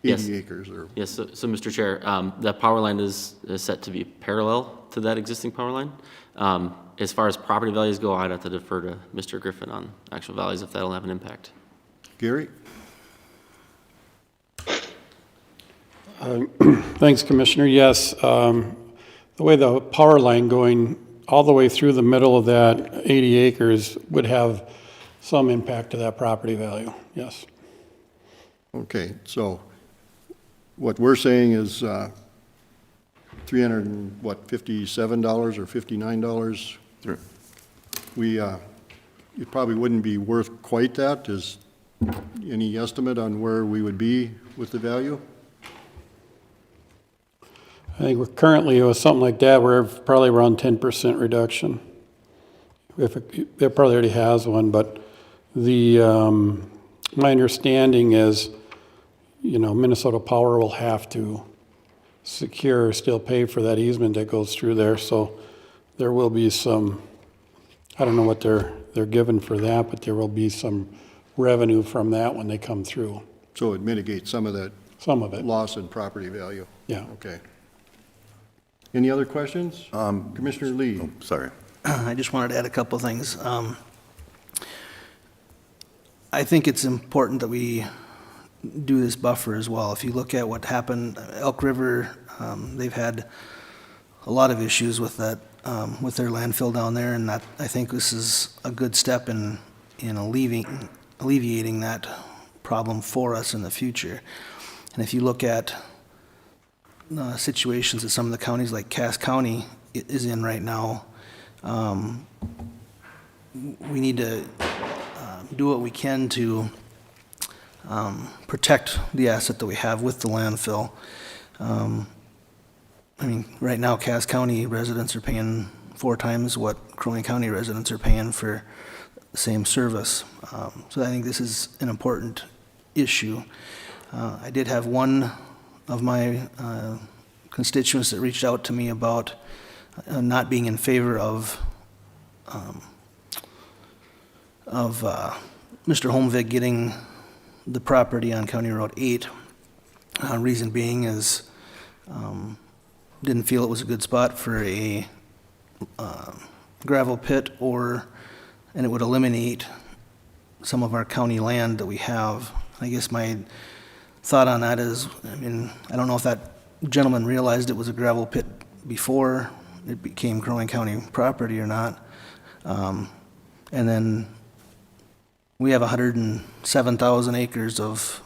80 acres? Or? Yes, so Mr. Chair, that power line is set to be parallel to that existing power line. As far as property values go, I'd have to defer to Mr. Griffin on actual values if that'll have an impact. Gary? Thanks, Commissioner. Yes, the way the power line going all the way through the middle of that 80 acres would have some impact to that property value, yes. Okay, so what we're saying is $357 or $59. It probably wouldn't be worth quite that. Is any estimate on where we would be with the value? I think we're currently with something like that, we're probably around 10% reduction. It probably already has one, but my understanding is, Minnesota Power will have to secure, still pay for that easement that goes through there, so there will be some, I don't know what they're given for that, but there will be some revenue from that when they come through. So it mitigates some of that. Some of it. Loss in property value. Yeah. Okay. Any other questions? Commissioner Lee. Oh, sorry. I just wanted to add a couple things. I think it's important that we do this buffer as well. If you look at what happened, Elk River, they've had a lot of issues with that, with their landfill down there, and that, I think this is a good step in alleviating that problem for us in the future. And if you look at situations that some of the counties, like Cass County is in right now, we need to do what we can to protect the asset that we have with the landfill. Right now, Cass County residents are paying 4 times what Crow Wing County residents are paying for the same service. So I think this is an important issue. I did have one of my constituents that reached out to me about not being in favor of Mr. Holmvig getting the property on County Road 8. Reason being is didn't feel it was a good spot for a gravel pit, and it would eliminate some of our county land that we have. I guess my thought on that is, I don't know if that gentleman realized it was a gravel pit before it became Crow Wing County property or not. And then we have 107,000 acres of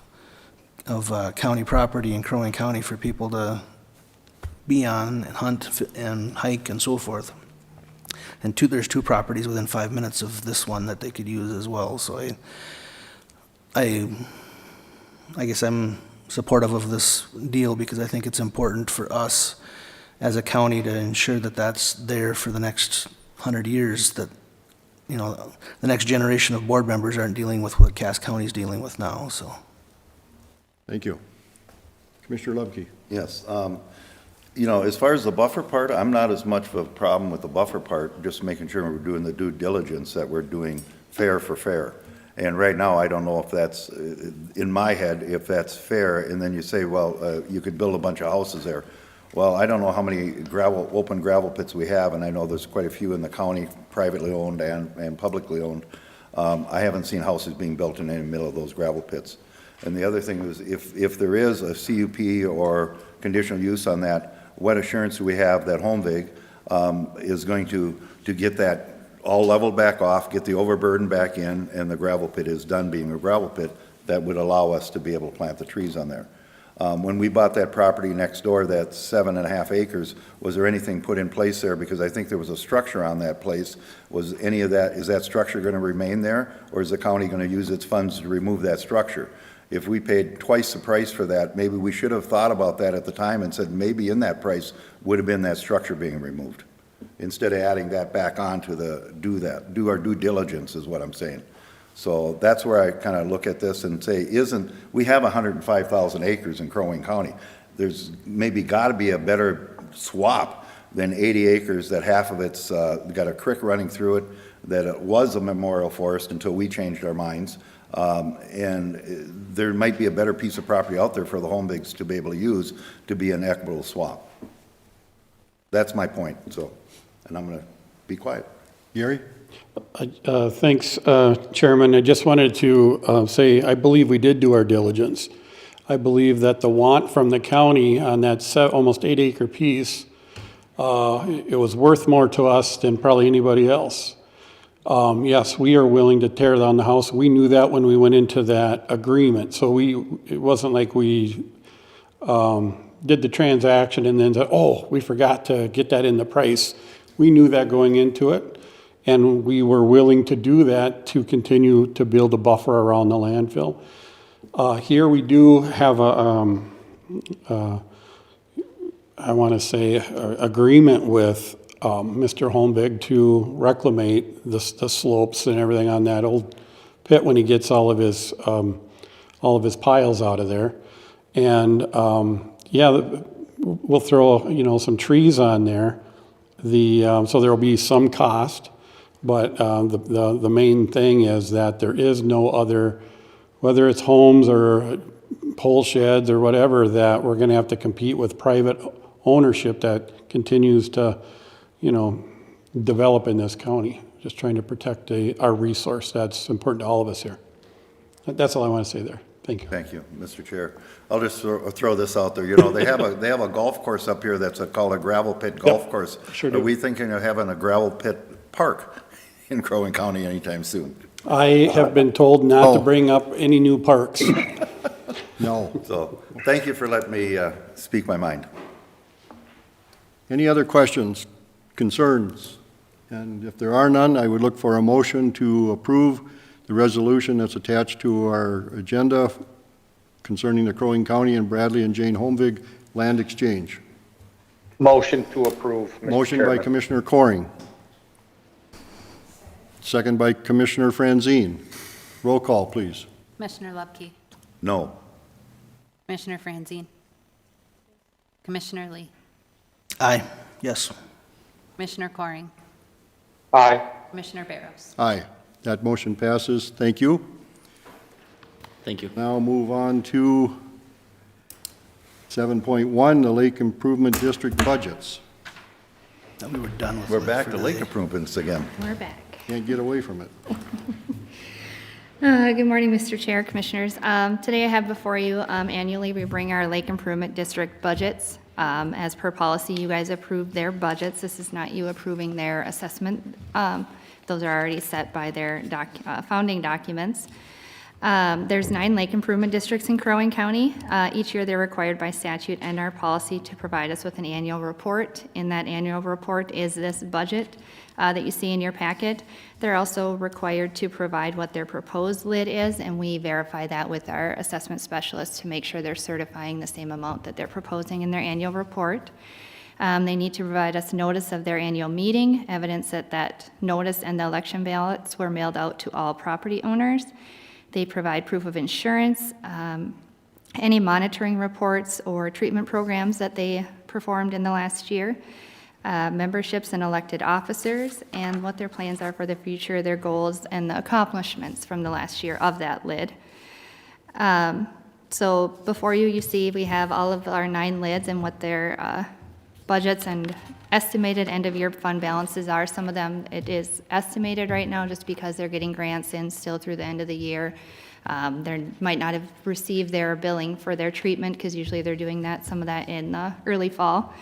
county property in Crow Wing County for people to be on and hunt and hike and so forth. And there's 2 properties within 5 minutes of this one that they could use as well. So I guess I'm supportive of this deal because I think it's important for us as a county to ensure that that's there for the next 100 years, that the next generation of board members aren't dealing with what Cass County is dealing with now. So, thank you. Commissioner Lubke. Yes. As far as the buffer part, I'm not as much of a problem with the buffer part, just making sure we're doing the due diligence, that we're doing fair for fair. And right now, I don't know if that's, in my head, if that's fair. And then you say, well, you could build a bunch of houses there. Well, I don't know how many open gravel pits we have, and I know there's quite a few in the county, privately owned and publicly owned. I haven't seen houses being built in the middle of those gravel pits. And the other thing is, if there is a CUP or conditional use on that, what assurance do we have that Holmvig is going to get that all leveled back off, get the overburden back in, and the gravel pit is done being a gravel pit that would allow us to be able to plant the trees on there? When we bought that property next door, that 7.5 acres, was there anything put in place there? Because I think there was a structure on that place. Was any of that, is that structure going to remain there? Or is the county going to use its funds to remove that structure? If we paid twice the price for that, maybe we should have thought about that at the time and said maybe in that price would have been that structure being removed, instead of adding that back on to do our due diligence is what I'm saying. So that's where I kind of look at this and say, we have 105,000 acres in Crow Wing County. There's maybe got to be a better swap than 80 acres that half of it's got a creek running through it, that it was a memorial forest until we changed our minds. And there might be a better piece of property out there for the Holmvigs to be able to use to be an equitable swap. That's my point. So, and I'm going to be quiet. Gary? Thanks, Chairman. I just wanted to say I believe we did do our diligence. I believe that the want from the county on that almost 8-acre piece, it was worth more to us than probably anybody else. Yes, we are willing to tear down the house. We knew that when we went into that agreement. So it wasn't like we did the transaction and then said, oh, we forgot to get that in the price. We knew that going into it, and we were willing to do that to continue to build a buffer around the landfill. Here we do have I want to say, agreement with Mr. Holmvig to reclimate the slopes and everything on that old pit when he gets all of his piles out of there. And yeah, we'll throw some trees on there. So there will be some cost, but the main thing is that there is no other, whether it's homes or pole sheds or whatever, that we're going to have to compete with private ownership that continues to, develop in this county. Just trying to protect our resource that's important to all of us here. That's all I want to say there. Thank you. Thank you, Mr. Chair. I'll just throw this out there. They have a golf course up here that's called a gravel pit golf course. Sure Are do. we thinking of having a gravel pit park in Crow Wing County anytime soon? I have been told not to bring up any new parks. No. So, thank you for letting me speak my mind. Any other questions, concerns? And if there are none, I would look for a motion to approve the resolution that's attached to our agenda concerning the Crow Wing County and Bradley and Jane Holmvig land exchange. Motion to approve, Mr. Motion by Chairman. Commissioner Coring. Second by Commissioner Franzine. Roll call, please. Commissioner Lupke, No. Commissioner Franzine, Commissioner Lee, Aye, yes. Commissioner Coring, Aye. Commissioner Barros. Aye. That motion passes. Thank you. Thank you. Now move on to 7.1, the Lake Improvement District budgets. Thought we were done with We're it back for to lake today. improvements again. We're back. Can't get away from it. Good morning, Mr. Chair, Commissioners. Today I have before you, annually, we bring our Lake Improvement District budgets. As per policy, you guys approve their budgets. This is not you approving their assessment. Those are already set by their founding documents. There's 9 lake improvement districts in Crow Wing County. Each year, they're required by statute and our policy to provide us with an annual report. In that annual report is this budget that you see in your packet. They're also required to provide what their proposed lid is, and we verify that with our assessment specialists to make sure they're certifying the same amount that they're proposing in their annual report. They need to provide us notice of their annual meeting, evidence that that notice and the election ballots were mailed out to all property owners. They provide proof of insurance, any monitoring reports or treatment programs that they performed in the last year, memberships and elected officers, and what their plans are for the future, their goals, and the accomplishments from the last year of that lid. So before you see we have all of our 9 lids and what their budgets and estimated end-of-year fund balances are. Some of them, it is estimated right now just because they're getting grants in still through the end of the year. They might not have received their billing for their treatment because usually they're doing that, some of that in the early fall.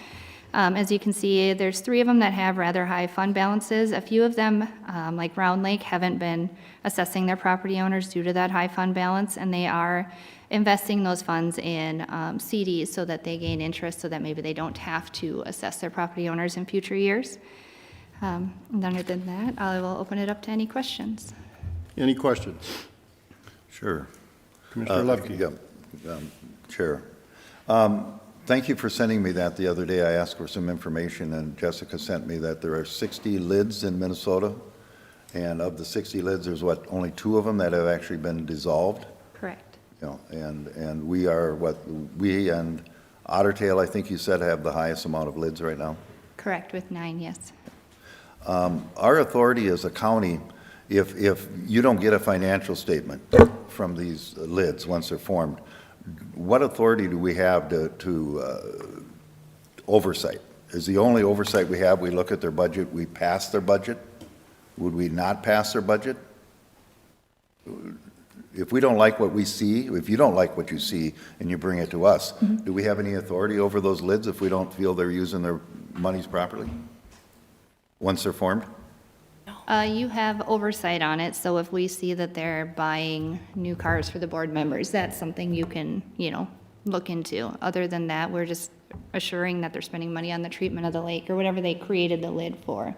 As you can see, there's 3 of them that have rather high fund balances. A few of them, like Round Lake, haven't been assessing their property owners due to that high fund balance, and they are investing those funds in CDs so that they gain interest so that maybe they don't have to assess their property owners in future years. And other than that, I will open it up to any questions. Any questions? Sure. Commissioner Lupke. Yeah, Chair. Thank you for sending me that the other day. I asked for some information, and Jessica sent me that there are 60 lids in Minnesota, and of the 60 lids, there's only 2 of them that have actually been dissolved? Correct. And we are, we and Otter Tail, I think you said, have the highest amount of lids right now? Correct, with 9, yes. Our authority as a county, if you don't get a financial statement from these lids once they're formed, what authority do we have to oversight? Is the only oversight we have, we look at their budget, we pass their budget? Would we not pass their budget? if we don't like what we see, if you don't like what you see and you bring it to us, do we have any authority over those lids if we don't feel they're using their monies properly? Once they're formed? You have oversight on it, so if we see that they're buying new cars for the board members, that's something you can, look into. Other than that, we're just assuring that they're spending money on the treatment of the lake or whatever they created the lid for.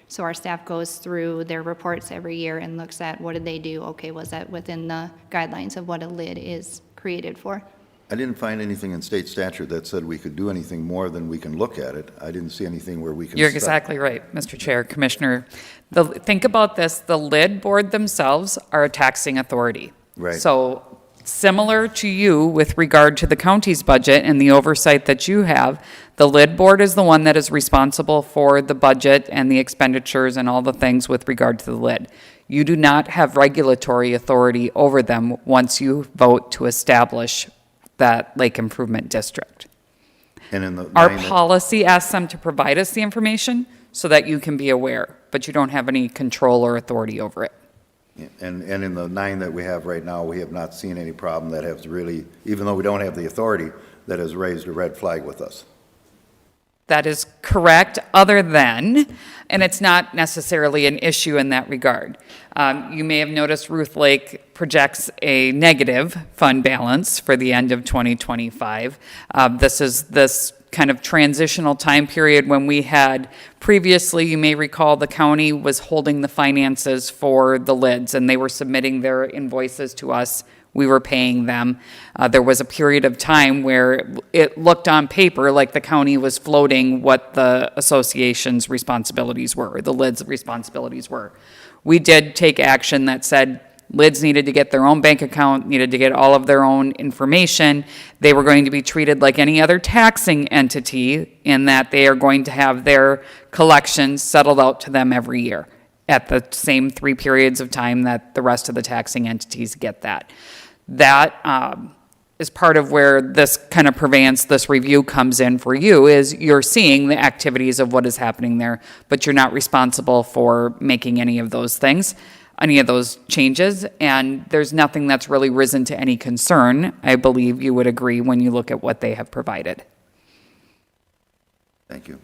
So our staff goes through their reports every year and looks at what did they do? Okay, was that within the guidelines of what a lid is created for? I didn't find anything in state statute that said we could do anything more than we can look at it. I didn't see anything where we can. You're exactly right, Mr. Chair, Commissioner. Think about this, the lid board themselves are a taxing authority. Right. So similar to you with regard to the county's budget and the oversight that you have, the lid board is the one that is responsible for the budget and the expenditures and all the things with regard to the lid. You do not have regulatory authority over them once you vote to establish that lake improvement district. And in the Our nine that- policy asks them to provide us the information so that you can be aware, but you don't have any control or authority over it. And in the 9 that we have right now, we have not seen any problem that has really, even though we don't have the authority, that has raised a red flag with us. That is correct, other than, and it's not necessarily an issue in that regard. You may have noticed Ruth Lake projects a negative fund balance for the end of 2025. This is this kind of transitional time period when we had previously, you may recall, the county was holding the finances for the lids, and they were submitting their invoices to us. We were paying them. There was a period of time where it looked on paper like the county was floating what the association's responsibilities were, the LID's responsibilities were. We did take action that said LIDs needed to get their own bank account, needed to get all of their own information. They were going to be treated like any other taxing entity in that they are going to have their collections settled out to them every year at the same 3 periods of time that the rest of the taxing entities get that. That is part of where this kind of purveyance, this review comes in for you, is you're seeing the activities of what is happening there, but you're not responsible for making any of those things, any of those changes, and there's nothing that's really risen to any concern, I believe you would agree, when you look at what they have provided. Thank you.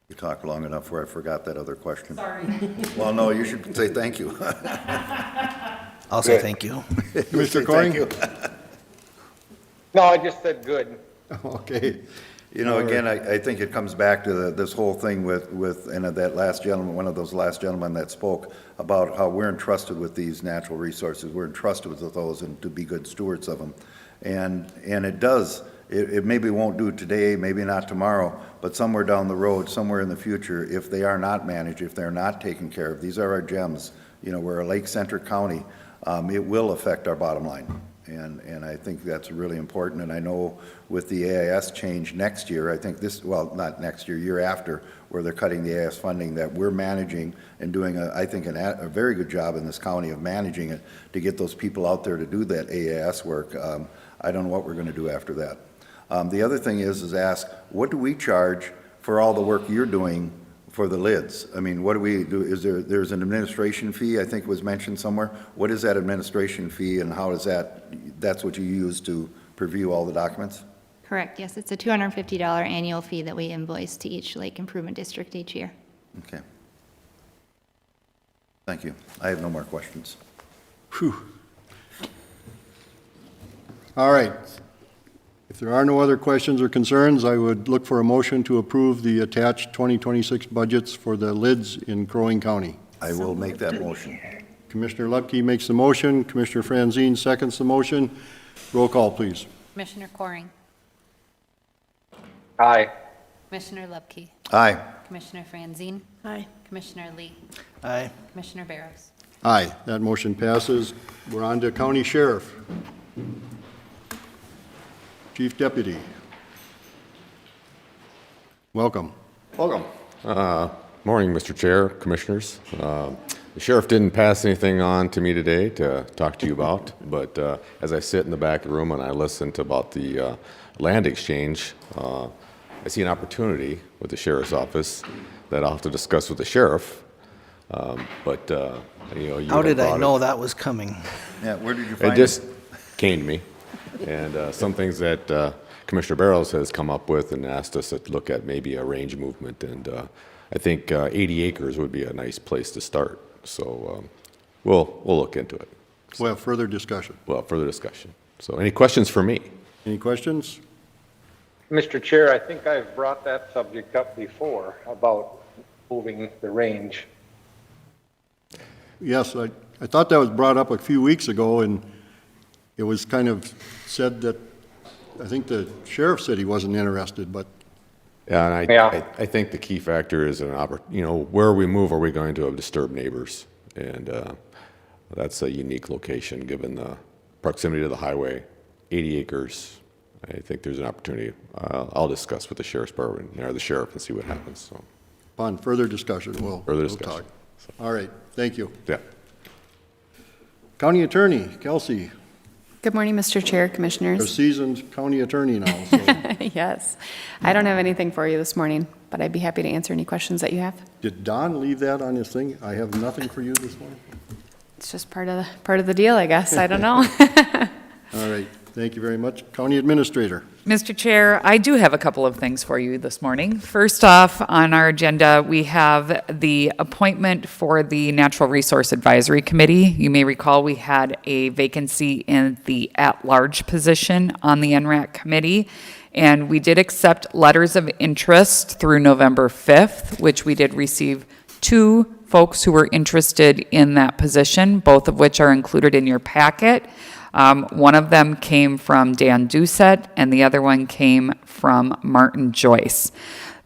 You talked long enough where I forgot that other question. Sorry. Well, no, you should say thank you. I'll say thank you. Mr. Coring? No, I just said good. Okay. You know, again, I think it comes back to this whole thing with and that last gentleman, one of those last gentlemen that spoke about how we're entrusted with these natural resources. We're entrusted with those and to be good stewards of them. And it does, it maybe won't do today, maybe not tomorrow, but somewhere down the road, somewhere in the future, if they are not managed, if they're not taken care of, these are our gems. You know, we're a lake-centric county. It will affect our bottom line. And I think that's really important. And I know with the AIS change next year, I think this, well, not next year, year after, where they're cutting the AIS funding, that we're managing and doing, I think, a very good job in this county of managing it to get those people out there to do that AIS work. I don't know what we're going to do after that. The other thing is ask, what do we charge for all the work you're doing for the lids? I mean, what do we do? There's an administration fee, I think was mentioned somewhere. What is that administration fee and how is that's what you use to preview all the documents? Correct, yes, it's a $250 annual fee that we invoice to each lake improvement district each year. Okay. Thank you. I have no more questions. Whew. All right. If there are no other questions or concerns, I would look for a motion to approve the attached 2026 budgets for the lids in Crow Wing County. I will make that motion. Commissioner Lupke makes the motion. Commissioner Franzine seconds the motion. Roll call, please. Commissioner Coring. Aye. Commissioner Lupke. Aye. Commissioner Franzine. Aye. Commissioner Lee. Aye. Commissioner Barros. Aye, that motion passes. We're on to County Sheriff. Chief Deputy. Welcome. Welcome. Morning, Mr. Chair, Commissioners. The sheriff didn't pass anything on to me today to talk to you about, but as I sit in the back of the room and I listen to about the land exchange, I see an opportunity with the sheriff's office that I'll have to discuss with the sheriff But, you know. you How had did I brought it- know that was coming? Yeah, where did you find It it? just came to me. And some things that Commissioner Barrows has come up with and asked us to look at maybe a range movement. And I think 80 acres would be a nice place to start. So we'll look into it. We'll have further discussion. Well, further discussion. So any questions for me? Any questions? Mr. Chair, I think I've brought that subject up before about moving the range. Yes, I thought that was brought up a few weeks ago, and it was kind of said that, I think the sheriff said he wasn't interested, but Yeah, and Yeah. I think the key factor is you know, where we move, are we going to disturb neighbors? And that's a unique location, given the proximity to the highway, 80 acres. I think there's an opportunity. I'll discuss with the sheriff's department, or the sheriff, and see what happens, so. upon further discussion, we'll Further we'll discussion. talk. All right, thank you. Yeah. County Attorney, Kelsey, Good morning, Mr. Chair, a Commissioners. seasoned county attorney now, so Yes, I don't have anything for you this morning, but I'd be happy to answer any questions that you have. did Don leave that on his thing? I have nothing for you this morning? It's just part of the deal, I guess. I don't know. All right, thank you very much. County Administrator. Mr. Chair, I do have a couple of things for you this morning. First off, on our agenda, we have the appointment for the Natural Resource Advisory Committee. You may recall we had a vacancy in the at-large position on the NRAC committee, and we did accept letters of interest through November 5th, which we did receive 2 folks who were interested in that position, both of which are included in your packet. One of them came from Dan Doucette, and the other one came from Martin Joyce.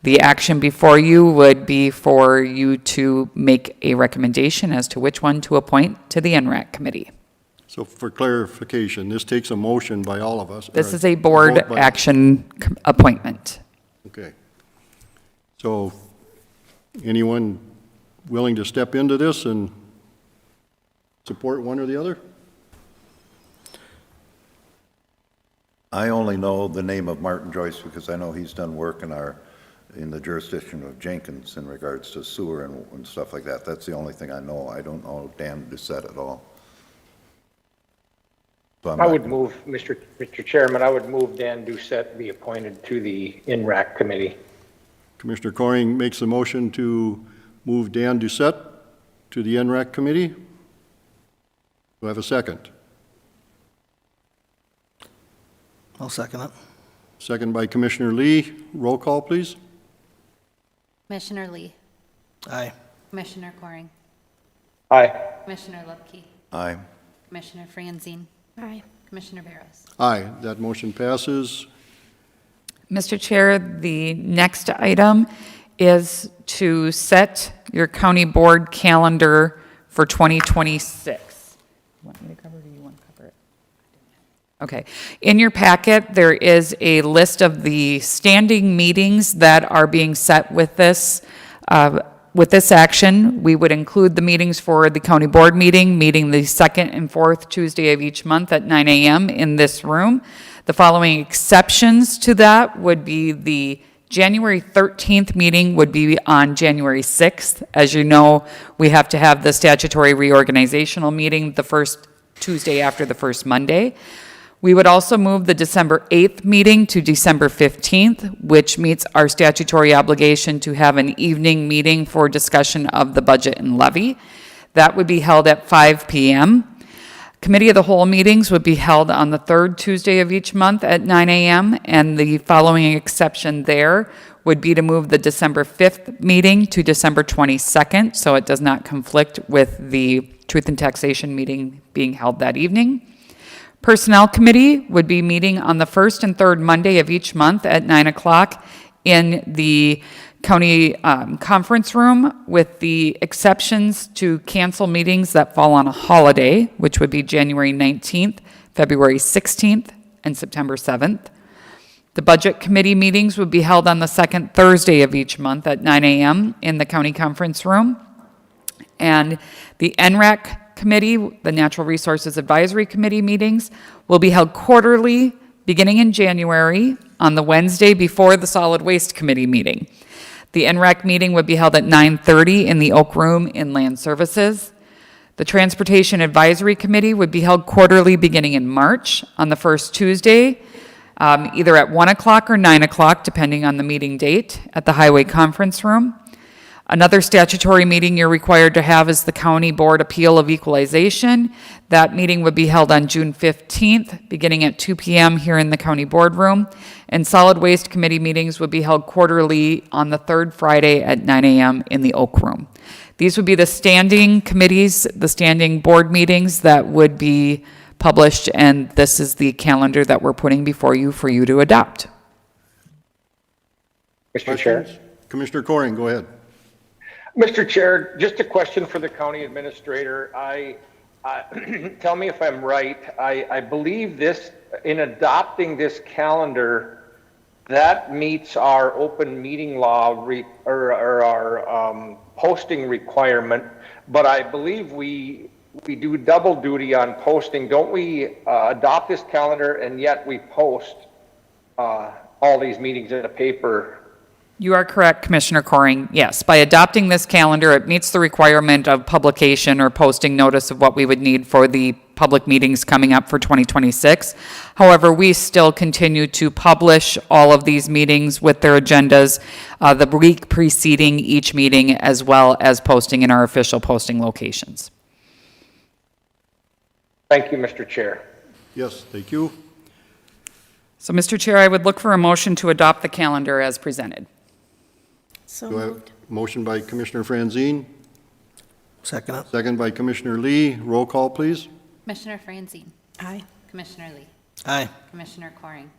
The action before you would be for you to make a recommendation as to which one to appoint to the NRAC committee. So for clarification, this takes a motion by all of us. This or is a board vote by- action appointment. Okay. So anyone willing to step into this and support one or the other? I only know the name of Martin Joyce because I know he's done work in the jurisdiction of Jenkins in regards to sewer and stuff like that. That's the only thing I know. I don't know Dan Doucette at all. So I'm I not would gonna- move, Mr. Chairman, I would move Dan Doucette be appointed to the INRAC committee. Commissioner Coring makes a motion to move Dan Doucette to the NRAC committee. Do I have a second? I'll second it. Second by Commissioner Lee. Roll call, please. Commissioner Lee. Aye. Commissioner Coring. Aye. Commissioner Lupke. Aye. Commissioner Franzine. Aye. Commissioner Barrows. Aye, that motion passes. Mr. Chair, the next item is to set your county board calendar for 2026. You want me to cover it, or you want to cover it? Okay. In your packet, there is a list of the standing meetings that are being set with this action. We would include the meetings for the county board meeting the second and fourth Tuesday of each month at 9 a.m. in this room. The following exceptions to that would be the January 13th meeting would be on January 6th. As you know, we have to have the statutory reorganizational meeting the first Tuesday after the first Monday. We would also move the December 8th meeting to December 15th, which meets our statutory obligation to have an evening meeting for discussion of the budget and levy. That would be held at 5 p.m. Committee of the Whole meetings would be held on the third Tuesday of each month at 9 a.m., and the following exception there would be to move the December 5th meeting to December 22nd, so it does not conflict with the Truth and Taxation meeting being held that evening. Personnel Committee would be meeting on the first and third Monday of each month at 9 o'clock in the county conference room, with the exceptions to cancel meetings that fall on a holiday, which would be January 19th, February 16th, and September 7th. The Budget Committee meetings would be held on the second Thursday of each month at 9 a.m. in the county conference room. And the NRAC Committee, the Natural Resources Advisory Committee meetings, will be held quarterly beginning in January on the Wednesday before the Solid Waste Committee meeting. The NREC meeting would be held at 9:30 in the Oak Room in Land Services. The Transportation Advisory Committee would be held quarterly beginning in March on the first Tuesday, either at 1 o'clock or 9 o'clock, depending on the meeting date, at the Highway Conference Room. Another statutory meeting you're required to have is the County Board Appeal of Equalization. That meeting would be held on June 15th, beginning at 2 p.m. here in the County Boardroom. And Solid Waste Committee meetings would be held quarterly on the third Friday at 9 a.m. in the Oak Room. These would be the standing committees, the standing board meetings that would be published, and this is the calendar that we're putting before you for you to adopt. Mr. Chair. Questions? Commissioner Coring, go ahead. Mr. Chair, just a question for the county administrator. Tell me if I'm right. I believe this, in adopting this calendar, that meets our open meeting law or our posting requirement, but I believe we do double duty on posting. Don't we adopt this calendar and yet we post all these meetings in the paper? You are correct, Commissioner Coring. Yes, by adopting this calendar, it meets the requirement of publication or posting notice of what we would need for the public meetings coming up for 2026. However, we still continue to publish all of these meetings with their agendas the week preceding each meeting, as well as posting in our official posting locations. Thank you, Mr. Chair. Yes, thank you. So, Mr. Chair, I would look for a motion to adopt the calendar as presented. So Do I have moved. a motion by Commissioner Franzine? Second. Second by Commissioner Lee. Roll call, please. Commissioner Franzine. Aye. Commissioner Lee. Aye. Commissioner Coring.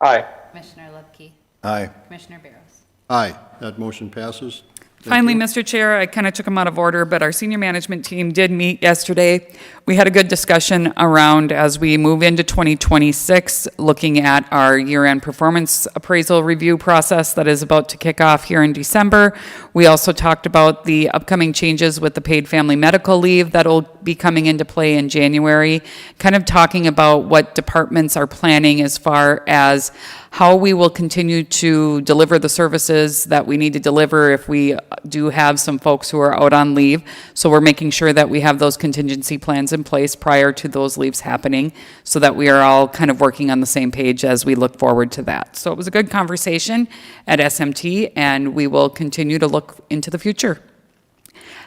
Aye. Commissioner Lubke. Aye. Commissioner Barros. Aye, that motion passes. Thank Finally, you. Mr. Chair, I kind of took them out of order, but our senior management team did meet yesterday. We had a good discussion around, as we move into 2026, looking at our year-end performance appraisal review process that is about to kick off here in December. We also talked about the upcoming changes with the paid family medical leave that will be coming into play in January, kind of talking about what departments are planning as far as how we will continue to deliver the services that we need to deliver if we do have some folks who are out on leave. So we're making sure that we have those contingency plans in place prior to those leaves happening so that we are all kind of working on the same page as we look forward to that. So it was a good conversation at SMT, and we will continue to look into the future.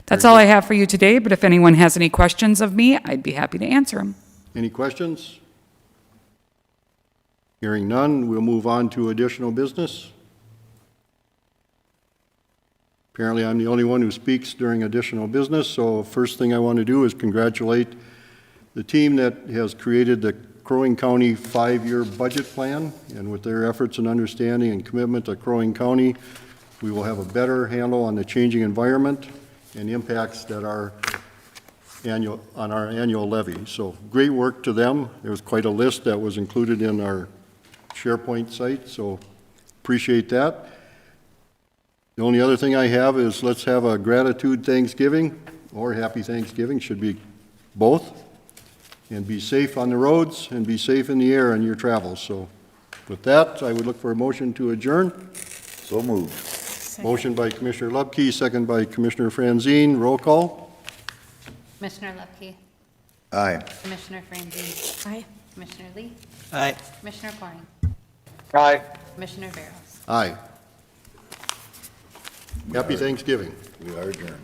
That's all I have for you today, but if anyone has any questions of me, I'd be happy to answer them. Any questions? Hearing none, we'll move on to additional business. Apparently, I'm the only one who speaks during additional business, so first thing I want to do is congratulate the team that has created the Crow Wing County 5-year budget plan, and with their efforts and understanding and commitment to Crow Wing County, we will have a better handle on the changing environment and impacts that are on our annual levy. So great work to them. There was quite a list that was included in our SharePoint site, so appreciate that. The only other thing I have is let's have a gratitude Thanksgiving, or happy Thanksgiving, should be both. And be safe on the roads and be safe in the air on your travels. So with that, I would look for a motion to adjourn. So moved. Motion by Commissioner Lubke, second by Commissioner Franzine. Roll call. Commissioner Lubke. Aye. Commissioner Franzine. Aye. Commissioner Lee. Aye. Commissioner Coring. Aye. Commissioner Barros. Aye. Happy Thanksgiving. We are adjourned.